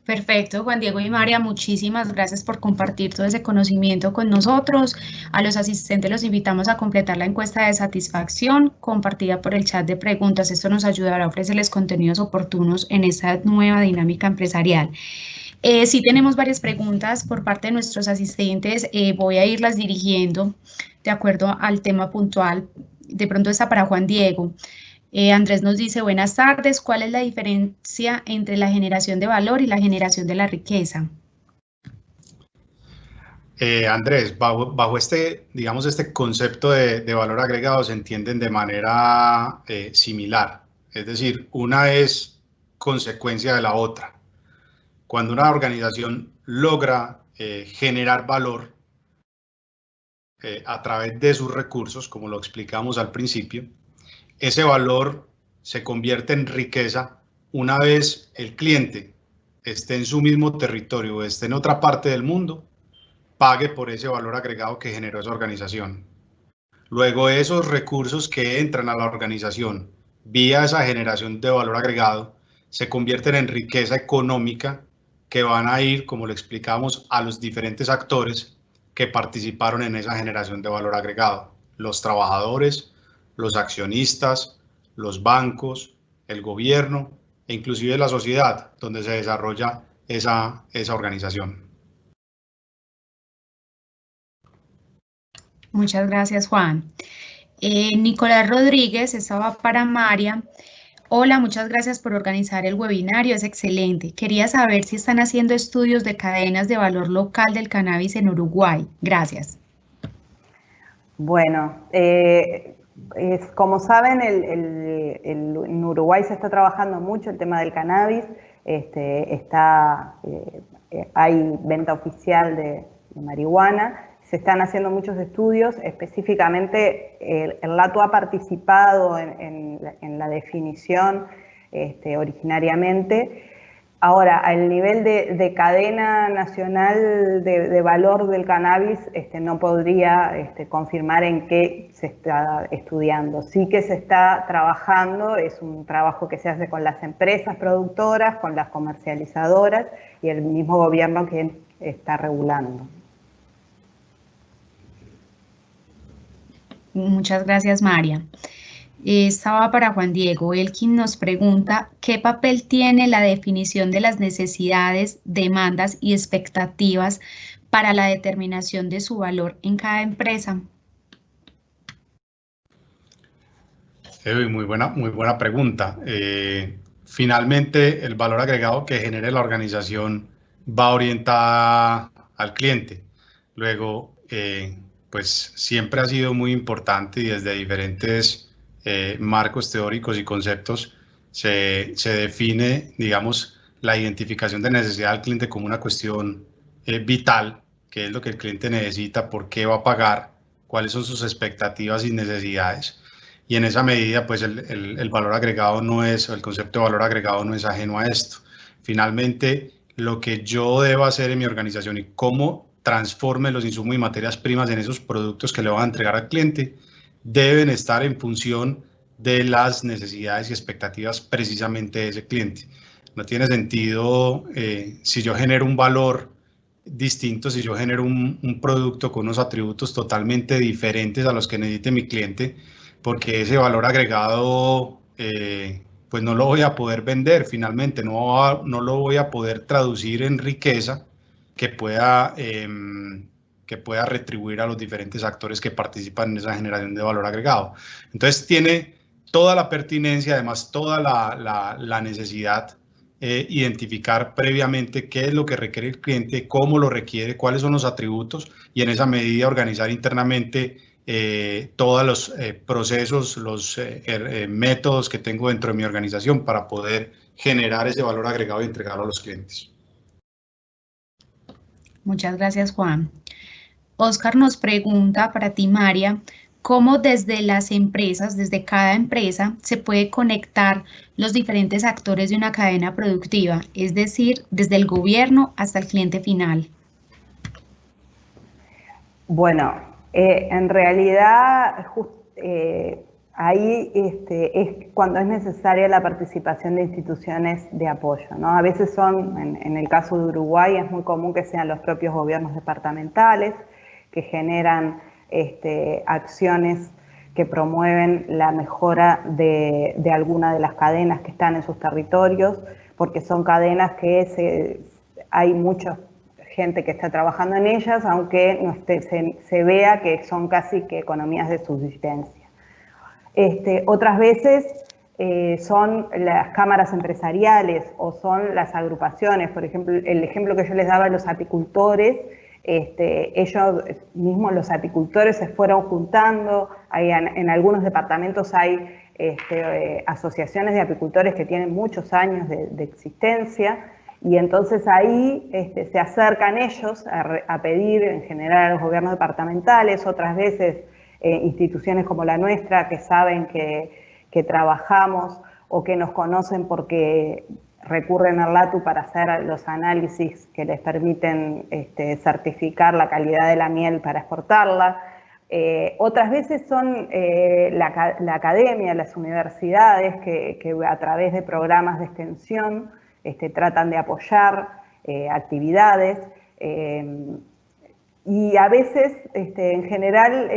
Perfecto, Juan Diego y María, muchísimas gracias por compartir todo ese conocimiento con nosotros. A los asistentes los invitamos a completar la encuesta de satisfacción compartida por el chat de preguntas. Esto nos ayudará a ofrecerles contenidos oportunos en esta nueva dinámica empresarial. Sí tenemos varias preguntas por parte de nuestros asistentes, voy a irlas dirigiendo de acuerdo al tema puntual. De pronto está para Juan Diego. Andrés nos dice, buenas tardes, ¿cuál es la diferencia entre la generación de valor y la generación de la riqueza? Andrés, bajo este concepto de valor agregado se entienden de manera similar, es decir, una es consecuencia de la otra. Cuando una organización logra generar valor a través de sus recursos, como lo explicamos al principio, ese valor se convierte en riqueza una vez el cliente esté en su mismo territorio o esté en otra parte del mundo, pague por ese valor agregado que generó esa organización. Luego esos recursos que entran a la organización vía esa generación de valor agregado, se convierten en riqueza económica que van a ir, como lo explicamos, a los diferentes actores que participaron en esa generación de valor agregado. Los trabajadores, los accionistas, los bancos, el gobierno e inclusive la sociedad donde se desarrolla esa organización. Muchas gracias, Juan. Nicolás Rodríguez, estaba para María. Hola, muchas gracias por organizar el webinario, es excelente. Quería saber si están haciendo estudios de cadenas de valor local del cannabis en Uruguay. Gracias. Bueno, como saben, en Uruguay se está trabajando mucho el tema del cannabis. Hay venta oficial de marihuana. Se están haciendo muchos estudios, específicamente el LATU ha participado en la definición originariamente. Ahora, al nivel de cadena nacional de valor del cannabis, no podría confirmar en qué se está estudiando. Sí que se está trabajando, es un trabajo que se hace con las empresas productoras, con las comercializadoras y el mismo gobierno que está regulando. Muchas gracias, María. Estaba para Juan Diego. Elkin nos pregunta, ¿qué papel tiene la definición de las necesidades, demandas y expectativas para la determinación de su valor en cada empresa? Muy buena pregunta. Finalmente, el valor agregado que genere la organización va orientada al cliente. Luego, pues siempre ha sido muy importante y desde diferentes marcos teóricos y conceptos se define, digamos, la identificación de necesidad del cliente como una cuestión vital, que es lo que el cliente necesita, por qué va a pagar, cuáles son sus expectativas y necesidades. Y en esa medida, pues el valor agregado no es, el concepto de valor agregado no es ajeno a esto. Finalmente, lo que yo debo hacer en mi organización y cómo transforme los insumos y materias primas en esos productos que le van a entregar al cliente, deben estar en función de las necesidades y expectativas precisamente de ese cliente. No tiene sentido si yo genero un valor distinto, si yo genero un producto con unos atributos totalmente diferentes a los que necesite mi cliente, porque ese valor agregado pues no lo voy a poder vender finalmente, no lo voy a poder traducir en riqueza que pueda retribuir a los diferentes actores que participan en esa generación de valor agregado. Entonces tiene toda la pertinencia, además toda la necesidad identificar previamente qué es lo que requiere el cliente, cómo lo requiere, cuáles son los atributos y en esa medida organizar internamente todos los procesos, los métodos que tengo dentro de mi organización para poder generar ese valor agregado y entregarlo a los clientes. Muchas gracias, Juan. Oscar nos pregunta para ti, María, ¿cómo desde las empresas, desde cada empresa, se puede conectar los diferentes actores de una cadena productiva? Es decir, desde el gobierno hasta el cliente final. Bueno, en realidad ahí es cuando es necesaria la participación de instituciones de apoyo, ¿no? A veces en el caso de Uruguay es muy común que sean los propios gobiernos departamentales que generan acciones que promueven la mejora de alguna de las cadenas que están en sus territorios, porque son cadenas que hay mucha gente que está trabajando en ellas, aunque no se vea que son casi que economías de subsistencia. Otras veces son las cámaras empresariales o son las agrupaciones. Por ejemplo, el ejemplo que yo les daba de los apicultores, ellos mismos, los apicultores, se fueron juntando. En algunos departamentos hay asociaciones de apicultores que tienen muchos años de existencia, y entonces ahí se acercan ellos a pedir, en general, a los gobiernos departamentales, otras veces instituciones como la nuestra que saben que trabajamos o que nos conocen porque recurren al LATU para hacer los análisis que les permiten certificar la calidad de la miel para exportarla. Otras veces son la academia, las universidades que a través de programas de extensión tratan de apoyar actividades. Y a veces, en general,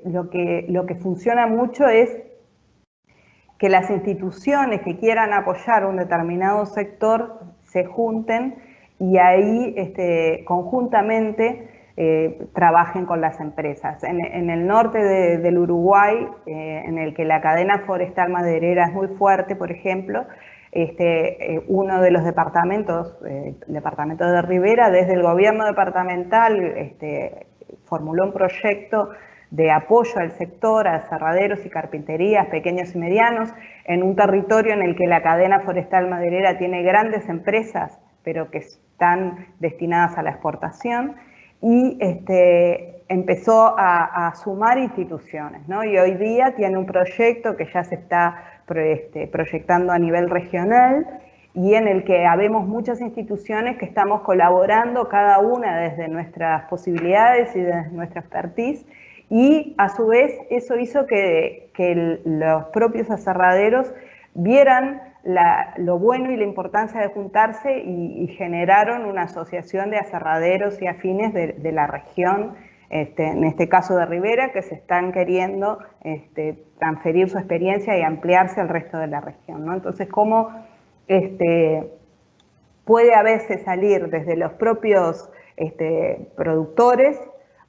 lo que funciona mucho es que las instituciones que quieran apoyar un determinado sector se junten y ahí conjuntamente trabajen con las empresas. En el norte del Uruguay, en el que la cadena forestal maderera es muy fuerte, por ejemplo, uno de los departamentos, el departamento de Rivera, desde el gobierno departamental formuló un proyecto de apoyo al sector, a aserraderos y carpinterías pequeños y medianos, en un territorio en el que la cadena forestal maderera tiene grandes empresas, pero que están destinadas a la exportación, y empezó a sumar instituciones, ¿no? Y hoy día tiene un proyecto que ya se está proyectando a nivel regional y en el que habemos muchas instituciones que estamos colaborando cada una desde nuestras posibilidades y desde nuestra expertise, y a su vez eso hizo que los propios aserraderos vieran lo bueno y la importancia de juntarse y generaron una asociación de aserraderos y afines de la región, en este caso de Rivera, que se están queriendo transferir su experiencia y ampliarse al resto de la región, ¿no? Entonces, ¿cómo puede a veces salir desde los propios productores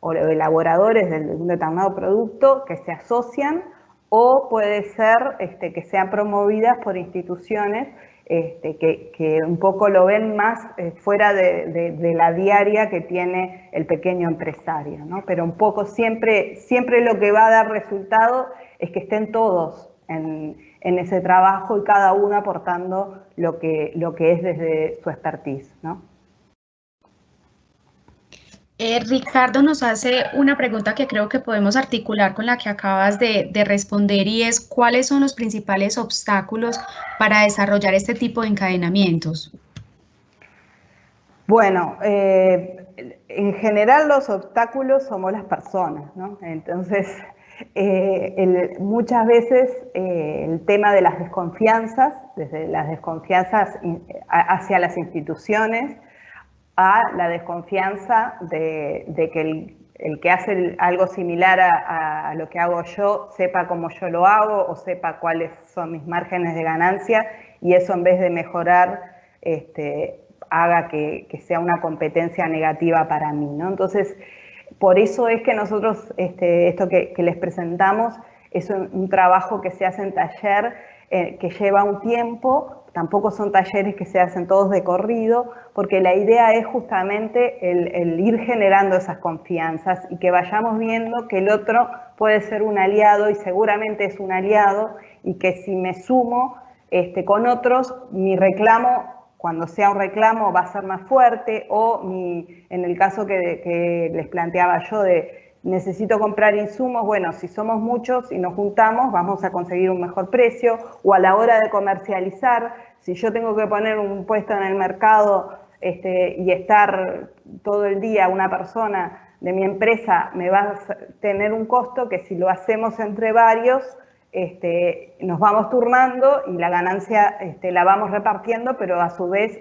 o elaboradores de un determinado producto que se asocian, o puede ser que sean promovidas por instituciones que un poco lo ven más fuera de la diaria que tiene el pequeño empresario, ¿no? Pero un poco siempre lo que va a dar resultado es que estén todos en ese trabajo y cada uno aportando lo que es desde su expertise, ¿no? Ricardo nos hace una pregunta que creo que podemos articular con la que acabas de responder, y es: ¿cuáles son los principales obstáculos para desarrollar este tipo de encadenamientos? Bueno, en general los obstáculos somos las personas, ¿no? Entonces, muchas veces el tema de las desconfianzas, desde las desconfianzas hacia las instituciones, a la desconfianza de que el que hace algo similar a lo que hago yo sepa cómo yo lo hago o sepa cuáles son mis márgenes de ganancia, y eso, en vez de mejorar, haga que sea una competencia negativa para mí, ¿no? Entonces, por eso es que nosotros, esto que les presentamos es un trabajo que se hace en taller, que lleva un tiempo. Tampoco son talleres que se hacen todos de corrido, porque la idea es justamente el ir generando esas confianzas y que vayamos viendo que el otro puede ser un aliado, y seguramente es un aliado, y que si me sumo con otros, mi reclamo, cuando sea un reclamo, va a ser más fuerte, o en el caso que les planteaba yo de necesito comprar insumos, bueno, si somos muchos y nos juntamos, vamos a conseguir un mejor precio, o a la hora de comercializar, si yo tengo que poner un puesto en el mercado y estar todo el día una persona de mi empresa, me va a tener un costo que, si lo hacemos entre varios, nos vamos turnando y la ganancia la vamos repartiendo, pero a su vez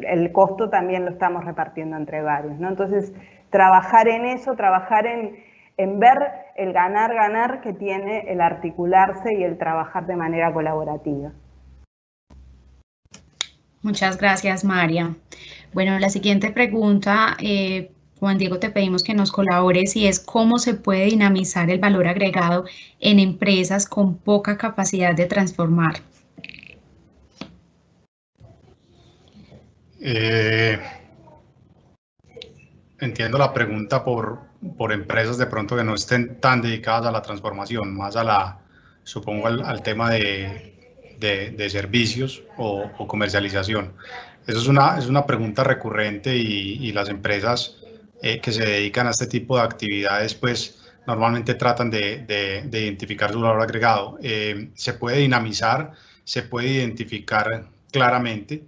el costo también lo estamos repartiendo entre varios, ¿no? Entonces, trabajar en eso, trabajar en ver el ganar-ganar que tiene el articularse y el trabajar de manera colaborativa. Muchas gracias, María. Bueno, la siguiente pregunta, Juan Diego, te pedimos que nos colabores, y es: ¿cómo se puede dinamizar el valor agregado en empresas con poca capacidad de transformar? Entiendo la pregunta por empresas de pronto que no estén tan dedicadas a la transformación, más supongo al tema de servicios o comercialización. Eso es una pregunta recurrente, y las empresas que se dedican a este tipo de actividades, pues normalmente tratan de identificar su valor agregado. Se puede dinamizar, se puede identificar claramente.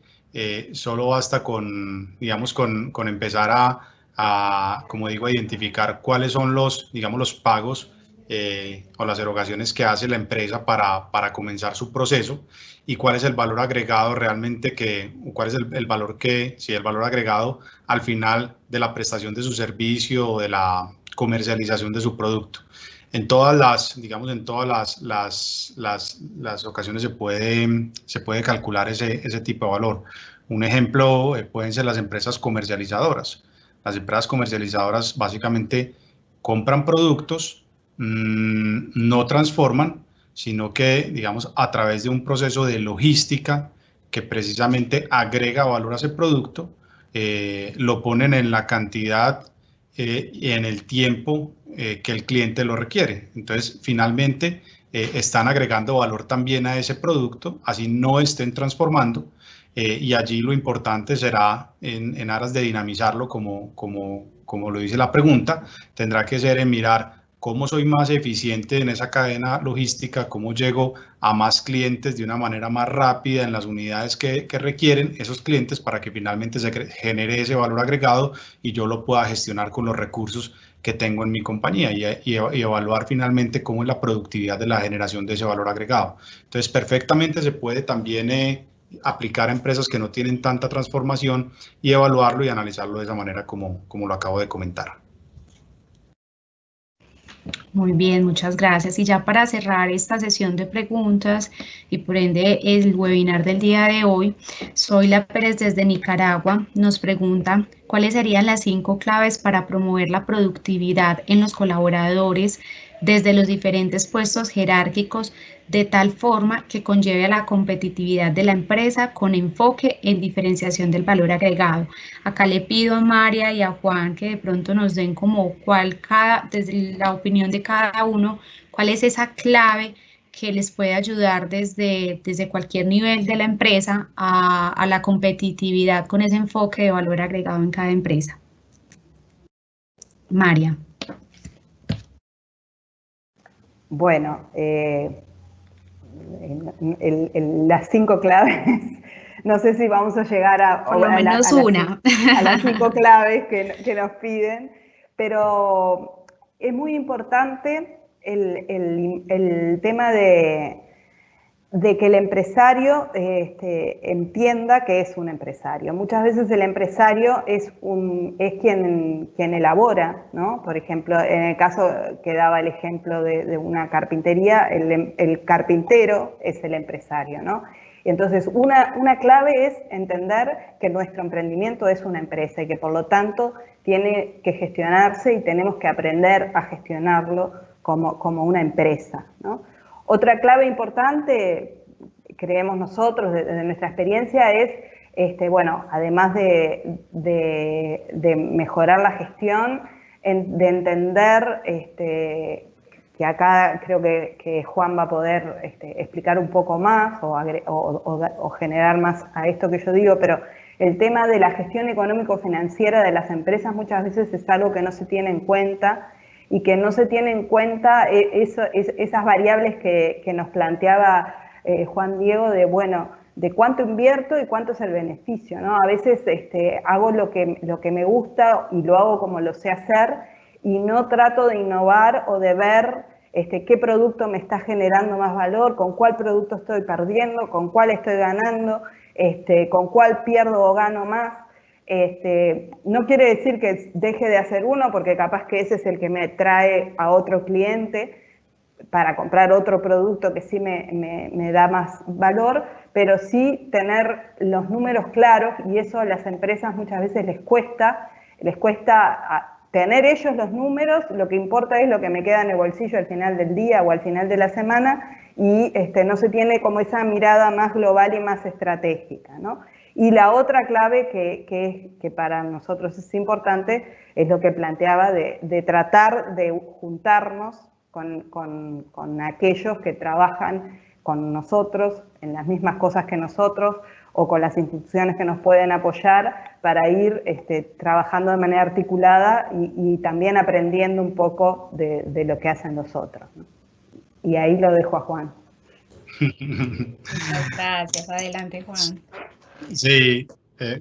Solo basta con empezar como digo, a identificar cuáles son digamos, los pagos o las erogaciones que hace la empresa para comenzar su proceso y cuál es el valor agregado realmente cuál es el valor el valor agregado al final de la prestación de su servicio o de la comercialización de su producto. En todas las ocasiones se puede calcular ese tipo de valor. Un ejemplo pueden ser las empresas comercializadoras. Las empresas comercializadoras básicamente compran productos, no transforman, sino que, digamos, a través de un proceso de logística que precisamente agrega valor a ese producto, lo ponen en la cantidad y en el tiempo que el cliente lo requiere. Entonces, finalmente, están agregando valor también a ese producto, así no estén transformando, y allí lo importante será, en aras de dinamizarlo, como lo dice la pregunta, tendrá que ser en mirar cómo soy más eficiente en esa cadena logística, cómo llego a más clientes de una manera más rápida en las unidades que requieren esos clientes para que finalmente se genere ese valor agregado y yo lo pueda gestionar con los recursos que tengo en mi compañía y evaluar finalmente cómo es la productividad de la generación de ese valor agregado. Entonces, perfectamente se puede también aplicar a empresas que no tienen tanta transformación y evaluarlo y analizarlo de esa manera como lo acabo de comentar. Muy bien, muchas gracias. Y ya para cerrar esta sesión de preguntas y por ende el webinar del día de hoy, Zoila Pérez desde Nicaragua nos pregunta cuáles serían las 5 claves para promover la productividad en los colaboradores desde los diferentes puestos jerárquicos de tal forma que conlleve a la competitividad de la empresa con enfoque en diferenciación del valor agregado. Acá le pido a María y a Juan que de pronto nos den como desde la opinión de cada uno, cuál es esa clave que les puede ayudar desde cualquier nivel de la empresa a la competitividad con ese enfoque de valor agregado en cada empresa. María. Bueno, las 5 claves, no sé si vamos a llegar a las 5 claves que nos piden, pero es muy importante el tema de que el empresario entienda que es un empresario. Muchas veces el empresario es quien elabora, ¿no? Por ejemplo, en el caso que daba el ejemplo de una carpintería, el carpintero es el empresario, ¿no? Y entonces una clave es entender que nuestro emprendimiento es una empresa y que por lo tanto tiene que gestionarse y tenemos que aprender a gestionarlo como una empresa, ¿no? Otra clave importante, creemos nosotros, desde nuestra experiencia, es, bueno, además de mejorar la gestión, de entender, que acá creo que Juan va a poder explicar un poco más o generar más a esto que yo digo, pero el tema de la gestión económico-financiera de las empresas muchas veces es algo que no se tiene en cuenta, y que no se tiene en cuenta esas variables que nos planteaba Juan Diego de cuánto invierto y cuánto es el beneficio, ¿no? A veces hago lo que me gusta y lo hago como lo sé hacer y no trato de innovar o de ver qué producto me está generando más valor, con cuál producto estoy perdiendo, con cuál estoy ganando, con cuál pierdo o gano más. No quiere decir que deje de hacer uno, porque capaz que ese es el que me trae a otro cliente para comprar otro producto que sí me da más valor, pero sí tener los números claros, y eso a las empresas muchas veces les cuesta tener ellos los números. Lo que importa es lo que me queda en el bolsillo al final del día o al final de la semana, y no se tiene como esa mirada más global y más estratégica, ¿no? Y la otra clave que para nosotros es importante es lo que planteaba de tratar de juntarnos con aquellos que trabajan con nosotros en las mismas cosas que nosotros o con las instituciones que nos pueden apoyar para ir trabajando de manera articulada y también aprendiendo un poco de lo que hacen los otros, ¿no? Y ahí lo dejo a Juan. Muchas gracias. Adelante, Juan. Sí,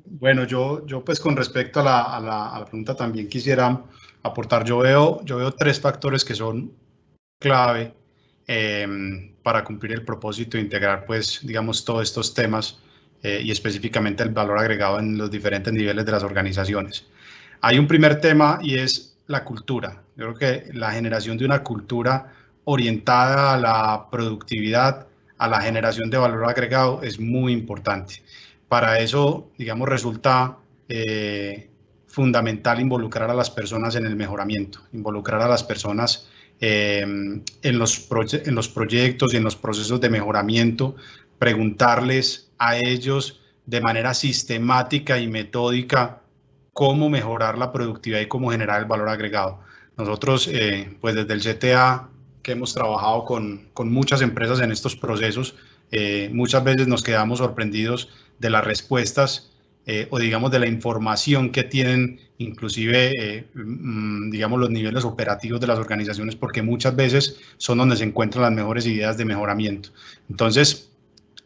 Bueno, yo pues con respecto a la pregunta también quisiera aportar. Yo veo 3 factores que son clave para cumplir el propósito de integrar, pues, digamos, todos estos temas y específicamente el valor agregado en los diferentes niveles de las organizaciones. Hay un primer tema y es la cultura. Yo creo que la generación de una cultura orientada a la productividad, a la generación de valor agregado es muy importante. Para eso, digamos, resulta fundamental involucrar a las personas en el mejoramiento, involucrar a las personas en los proyectos y en los procesos de mejoramiento, preguntarles a ellos de manera sistemática y metódica cómo mejorar la productividad y cómo generar el valor agregado. Nosotros, pues desde el CTA, que hemos trabajado con muchas empresas en estos procesos, muchas veces nos quedamos sorprendidos de las respuestas o digamos de la información que tienen inclusive digamos los niveles operativos de las organizaciones, porque muchas veces son donde se encuentran las mejores ideas de mejoramiento. Entonces,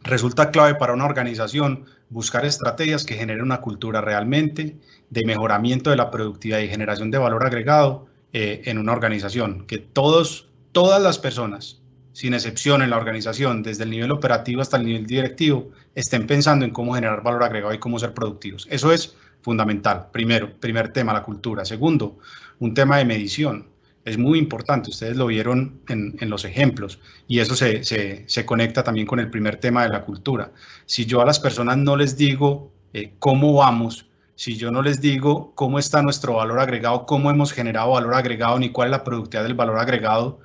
resulta clave para una organización buscar estrategias que generen una cultura realmente de mejoramiento de la productividad y generación de valor agregado en una organización, que todas las personas, sin excepción en la organización, desde el nivel operativo hasta el nivel directivo, estén pensando en cómo generar valor agregado y cómo ser productivos. Eso es fundamental. Primer tema, la cultura. Segundo, un tema de medición. Es muy importante, ustedes lo vieron en los ejemplos, y eso se conecta también con el primer tema de la cultura. Si yo a las personas no les digo cómo vamos, si yo no les digo cómo está nuestro valor agregado, cómo hemos generado valor agregado, ni cuál es la productividad del valor agregado,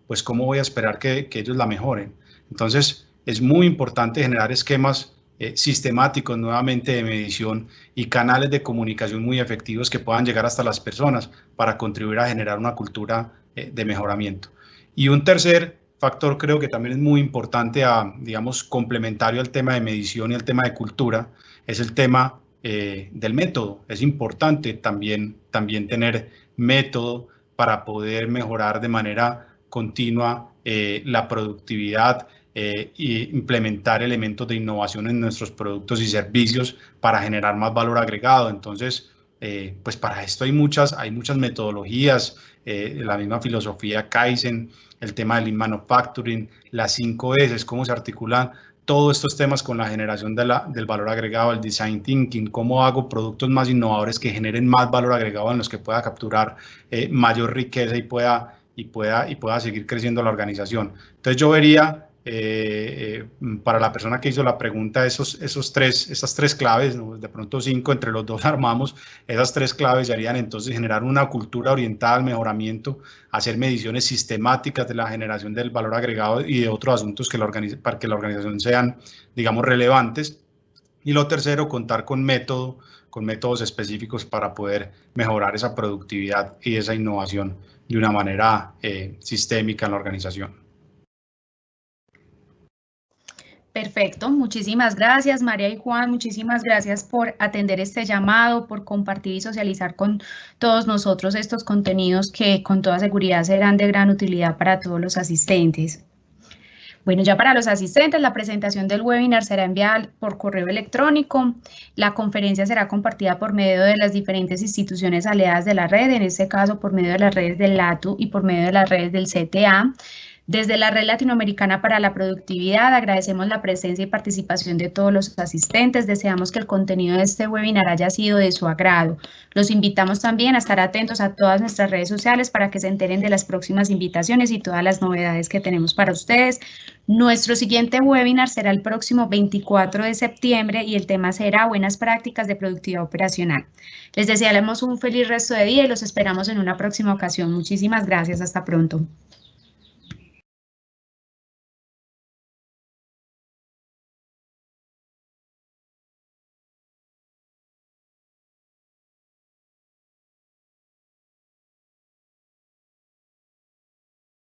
pues cómo voy a esperar que ellos la mejoren. Entonces, es muy importante generar esquemas sistemáticos nuevamente de medición y canales de comunicación muy efectivos que puedan llegar hasta las personas para contribuir a generar una cultura de mejoramiento. Y un tercer factor creo que también es muy importante, digamos, complementario al tema de medición y al tema de cultura, es el tema del método. Es importante también tener método para poder mejorar de manera continua la productividad e implementar elementos de innovación en nuestros productos y servicios para generar más valor agregado. Entonces, pues para esto hay muchas metodologías, la misma filosofía Kaizen, el tema del Lean Manufacturing, las 5 S, cómo se articulan todos estos temas con la generación del valor agregado, el Design Thinking, cómo hago productos más innovadores que generen más valor agregado en los que pueda capturar mayor riqueza y pueda seguir creciendo la organización. Entonces yo vería para la persona que hizo la pregunta estas 3 claves, ¿no? De pronto 5 entre los 2 armamos, esas 3 claves harían entonces generar una cultura orientada al mejoramiento, hacer mediciones sistemáticas de la generación del valor agregado y de otros asuntos para que la organización sean, digamos, relevantes. Y lo tercero, contar con métodos específicos para poder mejorar esa productividad y esa innovación de una manera sistémica en la organización. Perfecto, muchísimas gracias María y Juan, muchísimas gracias por atender este llamado, por compartir y socializar con todos nosotros estos contenidos que con toda seguridad serán de gran utilidad para todos los asistentes. Bueno, ya para los asistentes, la presentación del webinar será enviada por correo electrónico. La conferencia será compartida por medio de las diferentes instituciones aliadas de la red, en este caso por medio de las redes del LATU y por medio de las redes del CTA. Desde la Red Latinoamericana para la Productividad, agradecemos la presencia y participación de todos los asistentes. Deseamos que el contenido de este webinar haya sido de su agrado. Los invitamos también a estar atentos a todas nuestras redes sociales para que se enteren de las próximas invitaciones y todas las novedades que tenemos para ustedes. Nuestro siguiente webinar será el próximo 24 de septiembre y el tema será Buenas prácticas de productividad operacional. Les desearemos un feliz resto de día y los esperamos en una próxima ocasión. Muchísimas gracias. Hasta pronto.